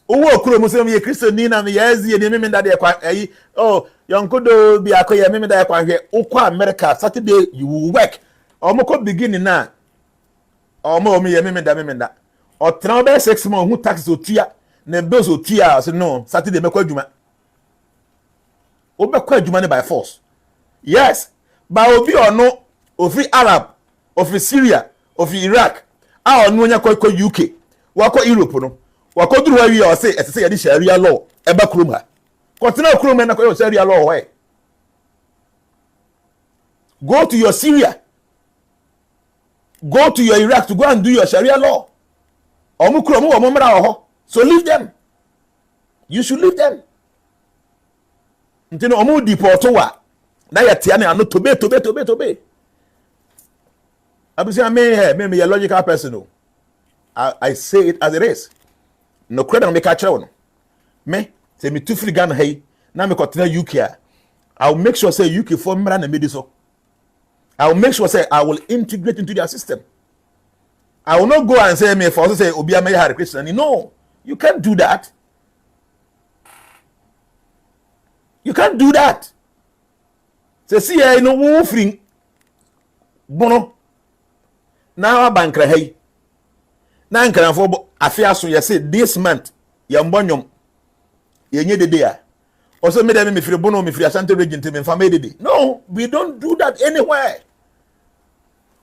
Owo okuro mu se me Kristo ni na me SDA ni memenda de kwa yonkodo bi akoye memenda kwa hwe ukwa America Saturday you will work. Omo ko beginning na omo ye memenda. O tran be 6 months hu tax otua na bills otua so no Saturday mekọ adwuma. Obekọ adwuma ne by force. Yes, but obi ono ofri Arab, ofri Syria, ofri Iraq, a ono nya ko UK, wako Europe no. Wako duru wi o say say yadi Sharia law eba krom ha. Continue krom na ko Sharia law why? Go to your Syria. Go to your Iraq to go and do your Sharia law. Omu krom wo momra ho. So leave them. You should leave them. Ntino omu deporto wa. Na ya tia na no tobe. Abusia me a logical person. I say it as it is. No credit make a no. Me say me too free Ghana hey. Na me continue UK. I'll make sure say UK for mra na me so. I'll make sure say I will integrate into their system. I will not go and say me for say obi am a Christian. No, you can't do that. You can't do that. Say see I no wo free bono. Na bankra hey. Na nkran for afia so you say this month yambonyom yenye dede a. Also me dem me free bono me free Asante region te me family dede. No, we don't do that anywhere.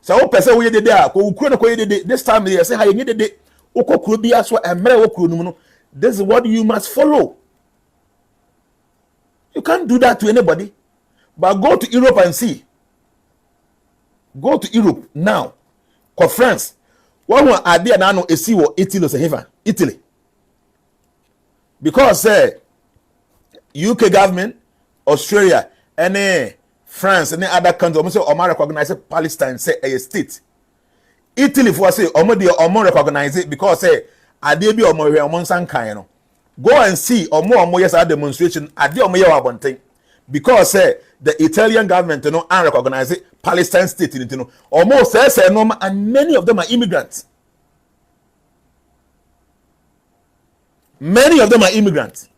So person we dede a ko ukuro no ko dede this time they say ha yenye dede okokuro bia so emre okuro num no. This is what you must follow. You can't do that to anybody. But go to Europe and see. Go to Europe now. For France. One idea now no see what Italy say heaven. Italy. Because UK government, Australia, and France, and other countries, almost all recognize Palestine say a state. Italy for say almost recognize it because ade bi omo san kan no. Go and see omo yes demonstration ade omo ye wabonten because the Italian government no recognize it Palestine state in it no. Almost say no, and many of them are immigrants. Many of them are immigrants.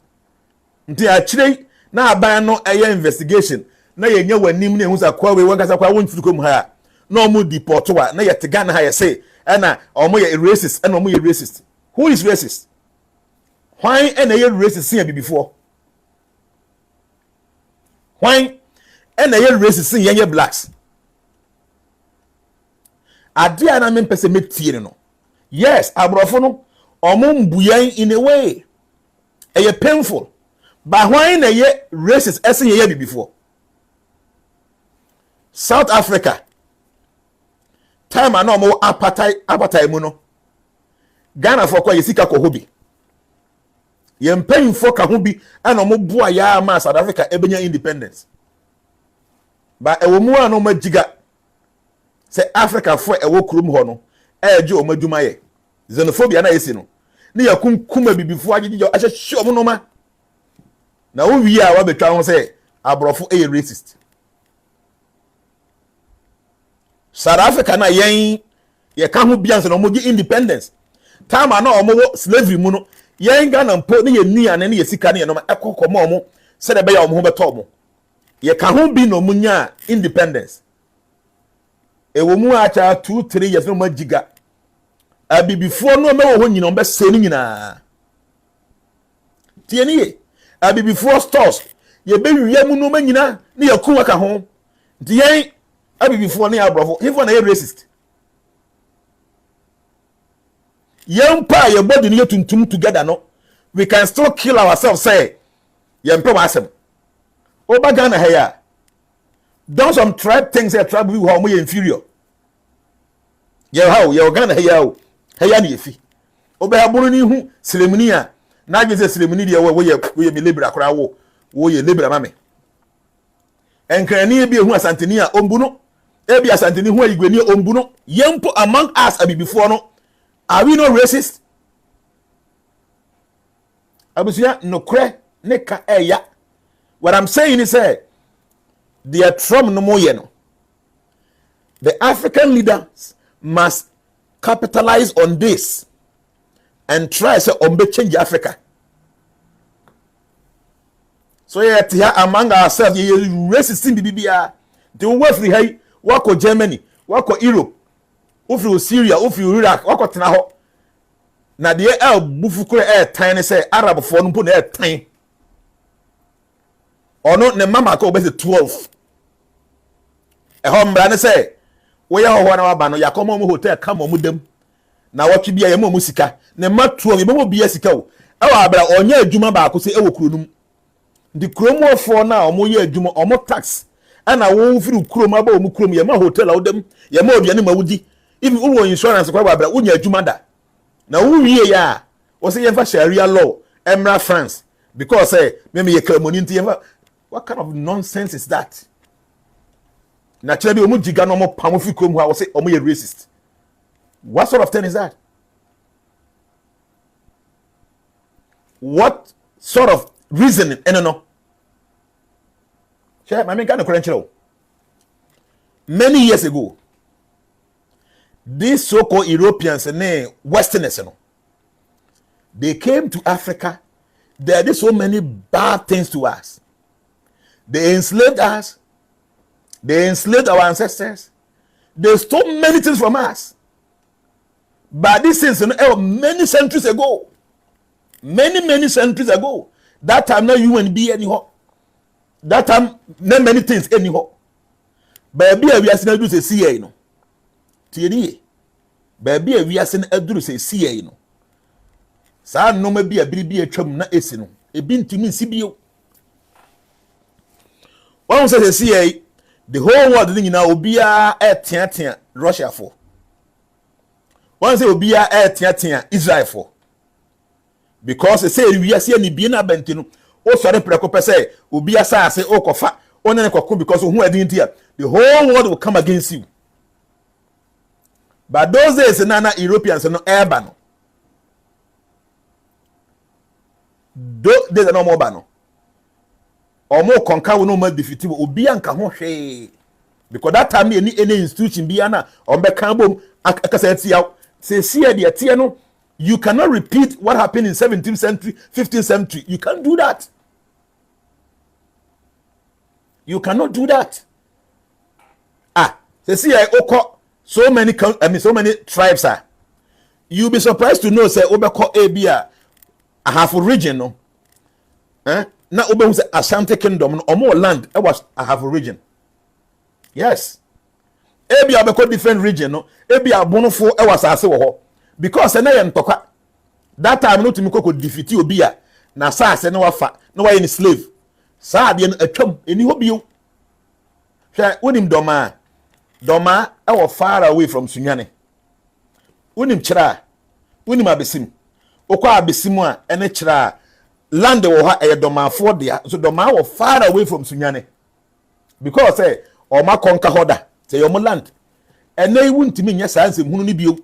Nti actually na aban no investigation na yenye wanim na ehusa kwa we wankasa kwa wontu kom ha na omo deport wa na yete Ghana ha say na omo ye racist na omo ye racist. Who is racist? Why na ye racist sin before? Why na ye racist sin yenye blacks? Adia na mempese metie no. Yes, abrofo no omo mbuyan in a way. Eye painful. But why na ye racist as ye before? South Africa. Time ano mo apartheid mu no. Ghana for kwa yesika ko hobi. Ye mpain for ka hobi ana mo boa ya ma South Africa ebenya independence. But ewo mu ano magiga. Se Africa for ewo kurum ho no. Eje o maduma ye. Xenophobia na yesi no. Ni yakunkuma bibifo agije ahye omo no ma. Na wo wi a wa betwa ho say abrofo racist. South Africa na yen ye ka ho bianse no mo gi independence. Time na omo slavery mu no yen Ghana mpo ne ye nuane ne ye sika ne no ma ekokomo omo se de be ya omo ho beto omo. Ye ka ho bi no munya independence. Ewo mu acha 2-3 years no magiga. Abibifo no me wo ho nyina be se ni nyina. Tie ni ye. Abibifo stores ye be wiye mu no ma nyina ne yakun waka ho. Nti yen abibifo ne abrofo hifo na ye racist. Yen pa ye body ne tuntum together no. We can still kill ourselves say yen pe wasem. Oba Ghana here. Don't some tribe things say tribe we how we inferior. Ye how ye Ghana here. Heya na efi oba aburu ni hu ceremony a na agese ceremony de wo ye me lebra kora wo ye lebra mame enkrani bi hu asanteni a ombuno e bi asanteni hu ayigweni ombuno yempo among us abibifo no are we no racist abusia no kre ne ka eya what I'm saying is the Trump no moye no the African leaders must capitalize on this and try to change Africa. So here among ourselves, you racist in BBA. The work free hey, work for Germany, work for Europe, for Syria, for Iraq, work for Tanaho. Na the el bufukure tiny say Arab for no put time. Or not the mama ko be 12. A home brand say we are one our bano ya come hotel come on them na what bia yemo musika na matuo yemo bia sika o e wa abra onye adwuma ba ko se e wo kronum the kromofo na omo ye adwuma omo tax ana wo firi krom aba omo krom yema hotel awdem yema oduane mawudi if wo insurance kwa abra unya adwuma da na wo wie ya wo se yemfa sharia law emra France because me ye kramoni nti yemfa what kind of nonsense is that? Naturally, omu jiga no mo pamofi krom ho a wo say omo ye racist. What sort of thing is that? What sort of reasoning? No. Share my kind of credential. Many years ago, these so-called Europeans and Westerners, they came to Africa. They did so many bad things to us. They enslaved us. They enslaved our ancestors. They stole many things from us. But this is many centuries ago. Many centuries ago. That time, no UNB anyhow. That time, not many things anyhow. But we are saying do say CA no. Tieni. Baby we are saying do say CA no. Sa no me bi a biribi atwam na esi no. Ebi ntimi nsi bio. Wa One says see the whole world thing now obia tia Russia for. One say obia tia Israel for. Because they say we are seeing ni na bentino o sori preko pese obia say o kofa onene kokko because who edin here the whole world will come against you. But those days na Europeans no airba no. Those are no more ba no. Or more conquer no more defeat obia nka ho hwe. Because that time any institution bi ana on be kan bom akasa tia say see the tia no. You cannot repeat what happened in 17th century, 15th century. You can't do that. You cannot do that. They see so many tribes are. You'll be surprised to know say Obeko Abia a half a region no. Now Obe say Ashanti Kingdom or more land it was a half a region. Yes. Abia Obeko different region no. Abia Bonofo it was ase because na yen toka that time no timi koko defeat obia na sa ase na wafa na wa yen slave sa de no atwam eni ho bio hwe wonim doma e wo far away from Sunyane wonim kira wonim abesim okwa abesim a ene kira land wo ha e doma fo dia so doma wo far away from Sunyane because say o ma konka hoda say your land ene wuntimi nya sa ansem hunu ni bio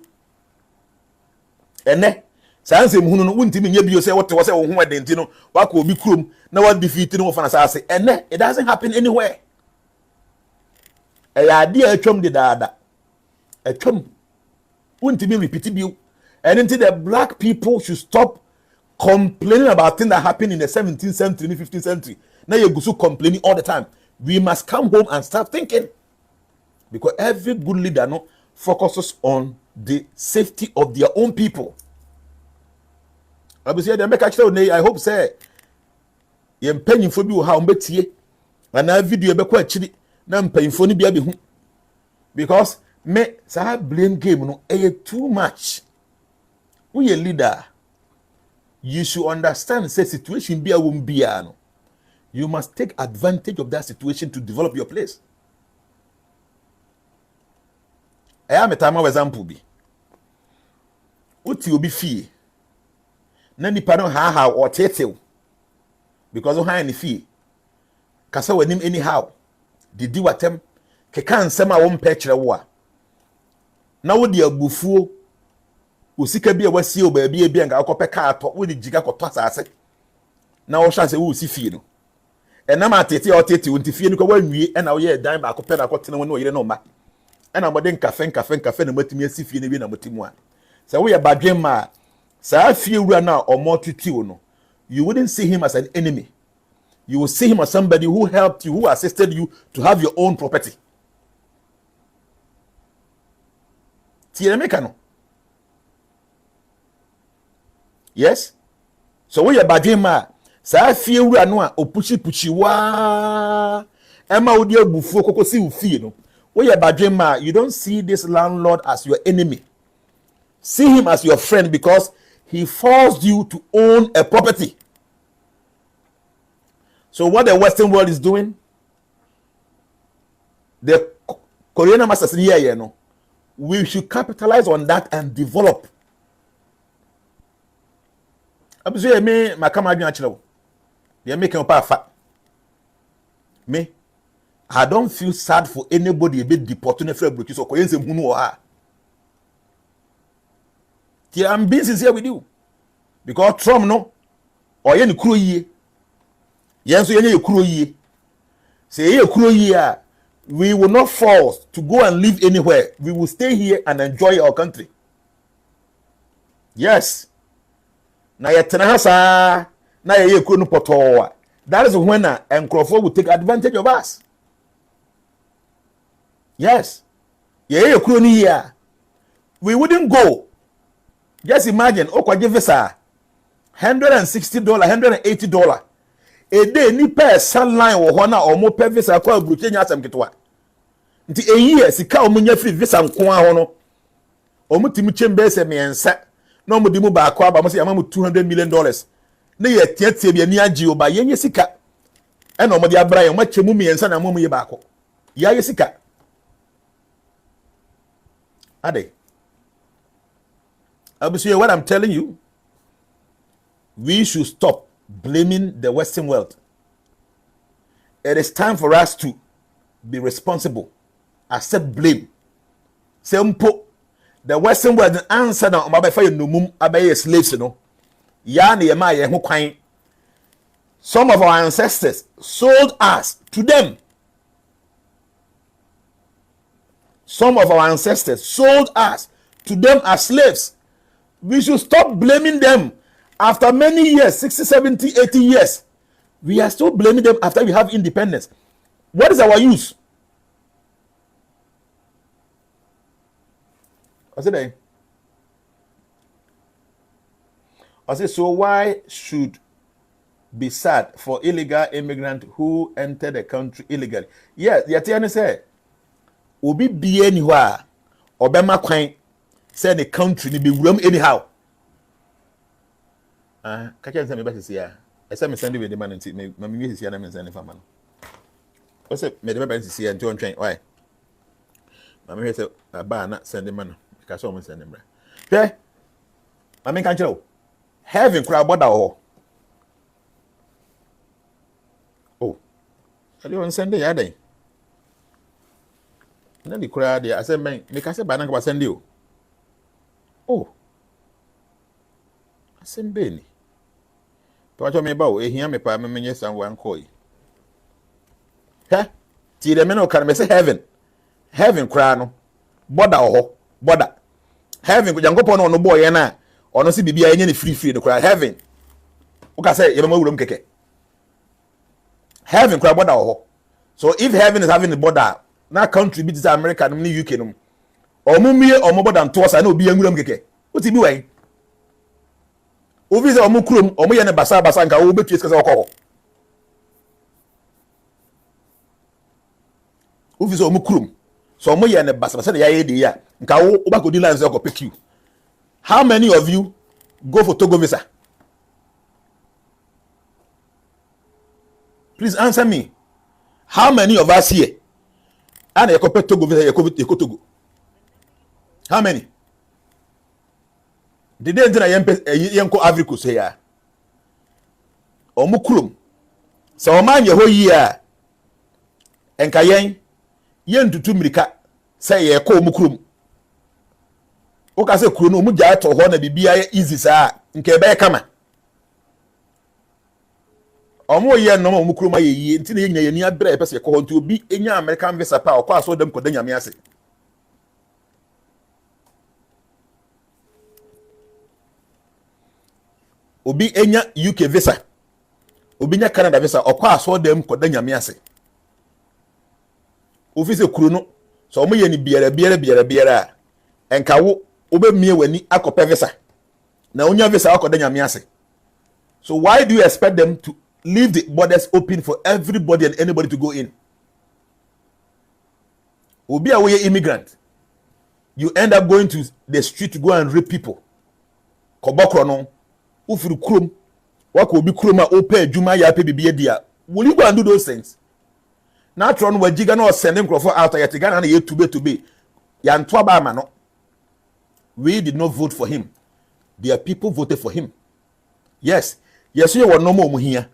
ene sanse mhunu no wuntimi nya bio say what was say wo ho adenti no waka obi krom na wa defeat no fa na say ene it doesn't happen anywhere ya ade atwam de daada atwam wuntimi repeat bio and until the black people should stop complaining about things that happened in the 17th century and 15th century now you go so complaining all the time. We must come home and start thinking, because every good leader no focuses on the safety of their own people. I hope say ye mpanyimfo bi wo ha ombetie na video be kwa chiri na mpanyimfo ni bia be hu, because me say blame game no too much. We a leader, you should understand say situation bia won bia no, you must take advantage of that situation to develop your place. I am a time example bi uti obi fie na nipa no ha or tetew because of any fee kasa wanim anyhow didi watem keka nsem a wo mpekire wo a na wo de abufuo osika bi a wasi o ba bi e bi nga akopɛ ka ato wo de jiga kɔtɔ asase na wo hwa se wo si fie no enam atete o tete wo ntifie no ko wanwie na wo ye dan ba akopɛ na akɔtena wo no yire no ma na mo de nkafe na matimi asi fie na bi na motimu a se wo ye badwen ma sa fie wura na o motuti wo no, you wouldn't see him as an enemy. You will see him as somebody who helped you, who assisted you to have your own property. No? Yes? So we are badin ma. Sa fie wura no a opuchi wa. Emma odi abufuo kokosi ufie no. We are badin ma. You don't see this landlord as your enemy. See him as your friend because he forced you to own a property. So what the Western world is doing, the Korean masters here, you know, we should capitalize on that and develop. Abuse me makama adwan akire. They make up fat. Me, I don't feel sad for anybody be deported for broki so koyense hunu o ha. I'm being sincere with you. Because Trump no or ye kuro yie. Yes, ye kuro yie. Say ye kuro yie, we will not force to go and live anywhere. We will stay here and enjoy our country. Yes. Na ye tena hasa na ye kuro no poto. That is when Nkrofo will take advantage of us. Yes. Ye kuro ni here. We wouldn't go. Just imagine, okwaje visa $160, $180. A day ni per line wo ho na omo per visa kwa abruche nya asem ketwa. Nti a year sika omo nya free visa nko a ho no. Omo timi chembe se mensa. Na omo dimu ba kwa ba mo se yamamu $200 million. Na ye tietie bi ani agi oba yenye sika. and no modi abra yon mache mumi ensa na mumi ye baako ya yesika ade abusuye. What I'm telling you, we should stop blaming the Western world. It is time for us to be responsible, accept blame. Simple. The Western world answer na omabe fa yenumum abaye slaves no ya na yema ye ho kwan. Some of our ancestors sold us to them. Some of our ancestors sold us to them as slaves. We should stop blaming them. After many years, 60, 70, 80 years, we are still blaming them after we have independence. What is our use? What's it? I say, so why should be sad for illegal immigrant who enter the country illegally? Yes, yatiane say obi bie ni ho a obema kwan say the country ni be wuram anyhow. Ka chen say me ba sisi ya. Ese me send we the man nti me me sisi ya na me send fa man. O say me de ba sisi ya nti on twen why? Ma me say ba na send man ka so mo send mbra. Hwe ma me kan kire o. Heaven kura border ho. Oh. Ade on send ya den. Na di kura de ase me ka say ba na ka send o. Oh. Asem be ni. To me ba o ehia me pa me menye sanwan koi. He? Ti de me no kan me say heaven. Heaven kura no border ho. Border. Heaven ko Yankopon no boy ye na ono si bibia enye ne free no kura heaven. O ka say ye ma wurom keke. Heaven kura border ho. So if heaven is having the border, na country be this America no UK no. Omumie omoboda nto sa na obi anwuram keke. O ti bi wan. Ovi se omu krom omu ye ne basa nka wo betu eskasa okọ. Ovi se omu krom so omu ye ne basa de ya de ya nka wo obakodi lines okọ pick you. How many of you go for Togo visa? Please answer me. How many of us here and you compare Togo visa you Togo? How many? The day na yenko Africa say ya. Omukrum. So omanye ho yi a enka yen tutu mirika say ye ko omukrum. O ka say kuro no mu gya to ho na bibia easy sa nke be kama. Omo ye no omukrum ayeyi nti na yenya yeni abira e pese ko ho nti obi enya American visa pa okwa so dem ko da nyame ase. Obi enya UK visa, obi nya Canada visa, okwa aso dem koda nyame ase. Ofise kuru no so omo ye ni biara enka wo obemie wani akope visa na onya visa akoda nyame ase. So why do you expect them to leave the borders open for everybody and anybody to go in? Obi a we immigrant, you end up going to the street to go and rape people. Kobokro no ufuru krom wako obi krom a ope adwuma ya pe bibie dia. Will you go and do those things? Na tron wajiga na send them crofo out ya tigana na ye to be ya ntwa ba ma no. We did not vote for him. Their people voted for him. Yes you were no more here.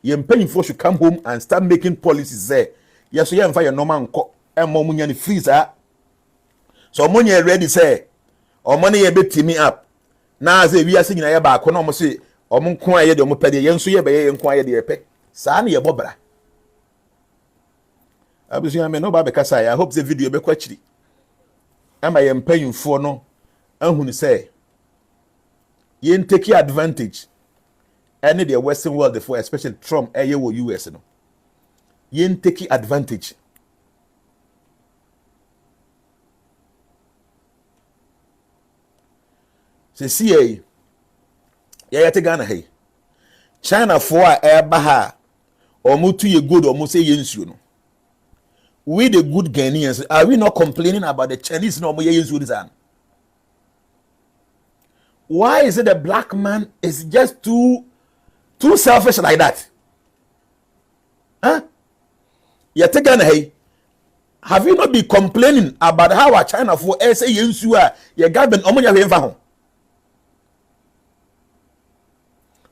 Ye mpanyimfo should come home and start making policies there. Yes you mfa your normal nko emmo munya ni freezer. So money ready say or money ye betimi up. Na ze wi ase nyina ye ba ko na omo se omo nko aye de omo pede ye nso ye be ye nko aye de ye pe saa na ye bobra abusu ya me no ba be kasa ya. I hope the video be kwachiri ama ye mpanyimfo no ahunu se ye take advantage any the western world for especially Trump aye wo US no ye take advantage. Se CIA ya te Ghana hey China for eba ha omutu ye good omu say ye nsuo no. We the good Ghanaians, are we not complaining about the Chinese no ye nsuo this an? Why is it the black man is just too selfish like that? Huh? You take Ghana, hey. Have you not been complaining about how our China for say your government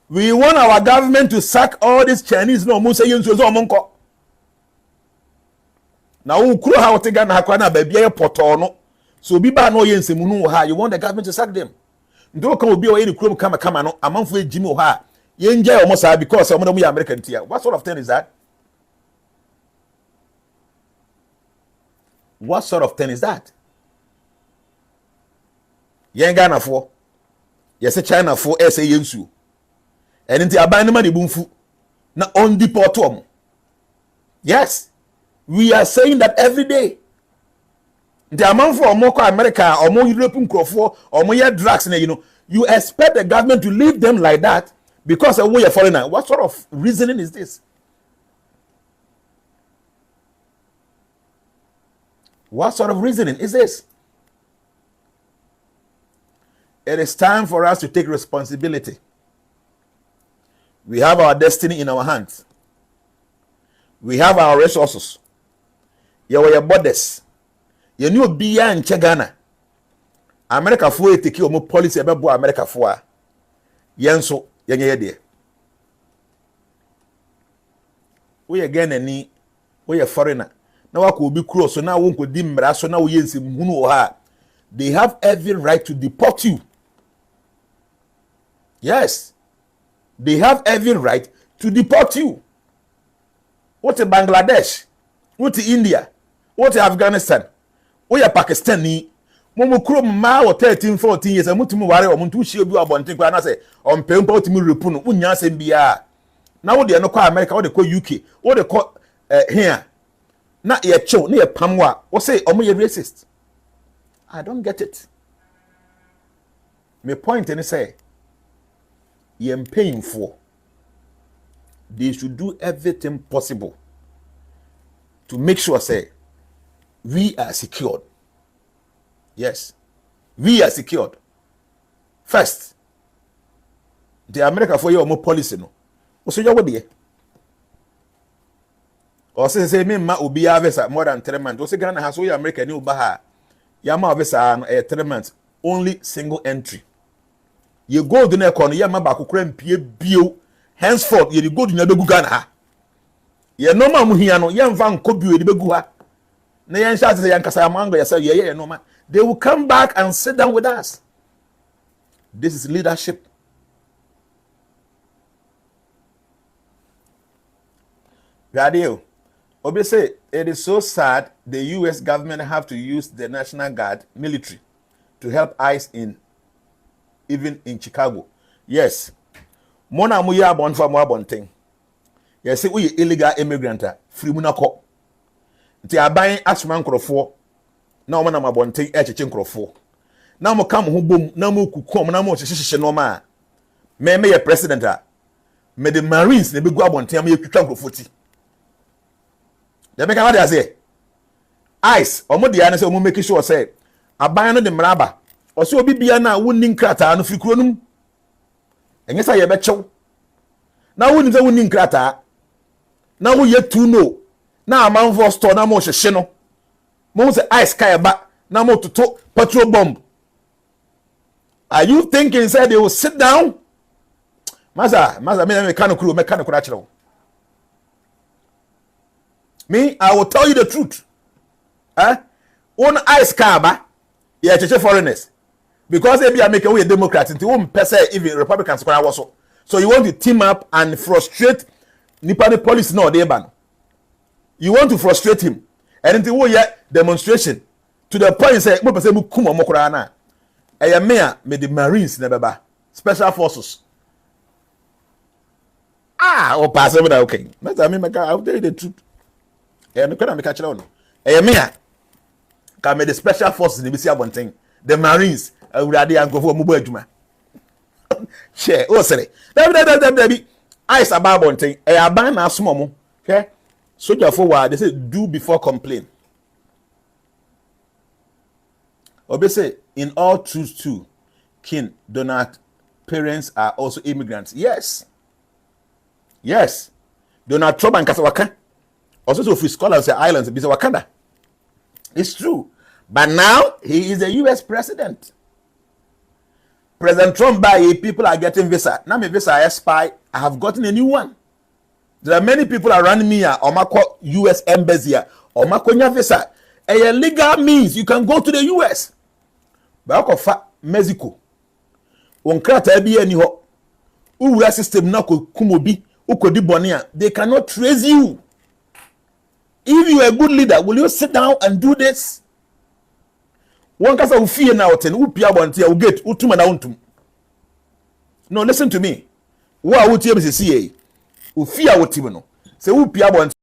we want our government to sack all these Chinese no mo say yensu now who kuro how take Ghana akwana baby poto no so bi ba no yensemu no ha you want the government to sack them ndo kan obi o any kuro kama no amanfo ejimi o ha yenje o mo sa because o mo no American tia. What sort of thing is that? What sort of thing is that? Yen Ghana for yes China for say yensu and nti aban ma de bumfu na on deport them. Yes, we are saying that every day. The amount for Omoko America or more European crofo or more drugs, you expect the government to leave them like that because of where you're foreigner. What sort of reasoning is this? What sort of reasoning is this? It is time for us to take responsibility. We have our destiny in our hands. We have our resources. Your borders. You know beyond Ghana. America for take your policy about America for. Yenso yenye de. We again any we a foreigner. Now I could be close so now won't go dim so now we yensi munu ha. They have every right to deport you. Yes. They have every right to deport you. What a Bangladesh? What a India? What a Afghanistan? What a Pakistani? Momo krom ma o 13 14 years amutumu ware o muntu hie bi abonten kwa na say on pempa otimi repunu unya asem bia na wo de no kwa America wo de kwa UK wo de kwa here na ye chew na ye pamwa wo say omo ye racist. I don't get it. My point is say ye paying for. They should do everything possible to make sure say we are secured. Yes, we are secured. First, the America for your more policy no. So you what there? Or say me ma obi avesa more than 3 months. O say Ghana has so your America ni ubaha. Ya ma avesa 3 months only single entry. You go to the corner ya ma ba kokra mpie bio. Henceforth you go to na begu Ghana ha. Ye no ma mu hia no ye mfa nko bio de begu ha. Na ye nsha say yankasa amango ya say ye no ma. They will come back and sit down with us. This is leadership. Radio. Obi say it is so sad the US government have to use the National Guard military to help ICE even in Chicago. Yes. Mona mu ya bon for mo abonten. Yes, say we illegal immigrant free munako. Nti aban asman krofo na o manam abonten echeche nkrofo. Na mo kam ho bom na mo kukom na mo hyehyehye no ma. Me ye president a me the Marines na begu abonten am ye twitwa nkrofo ti. They make what they say. ICE omo dia na say omo make sure say aban no de mraba. O say obi bia na wonni nkrata no frikuro num. Enye say ye be chew. Na wonni say wonni nkrata. Na wo ye tu no. Na amanfo store na mo hyehye no. Mo say ICE kai ba na mo toto petrol bomb. Are you thinking say they will sit down? Maza me can kuro achiro. Me, I will tell you the truth. On ICE car ba ye cheche foreigners. Because they be make a Democrats into one person even Republicans also. So you want to team up and frustrate Nipani police no they ban. You want to frustrate him. And until we demonstration to the point say mo person mu kuma mo kura na. Me the Marines na baba. Special forces. O pass over okay. That's I mean I'll tell you the truth. No can make catch on. Can me the special forces in the abonten. The Marines already and go for mobile adwuma. Share o sere. That ICE about bonten. Aban na asmo mo. Okay? Soldier forward they say do before complain. Obi say in all truth too, King Donald parents are also immigrants. Yes. Donald Trump and Kasawaka Also, so for scholars say islands, be Wakanda. It's true. But now he is a US president. President Trump by people are getting visa. Now my visa I spy. I have gotten a new one. There are many people around me or my US embassy or my visa. A legal means you can go to the US. But I Mexico. On krata bi ani ho. Uwura system na ko kumobi, ukodi bonia. They cannot trace you. If you are a good leader, will you sit down and do this? One kasa ufie na oten, upia bonti, uget, utuma na untum. No, listen to me. Wa utie msisiye. Ufia wotimu no. Se upia bonti.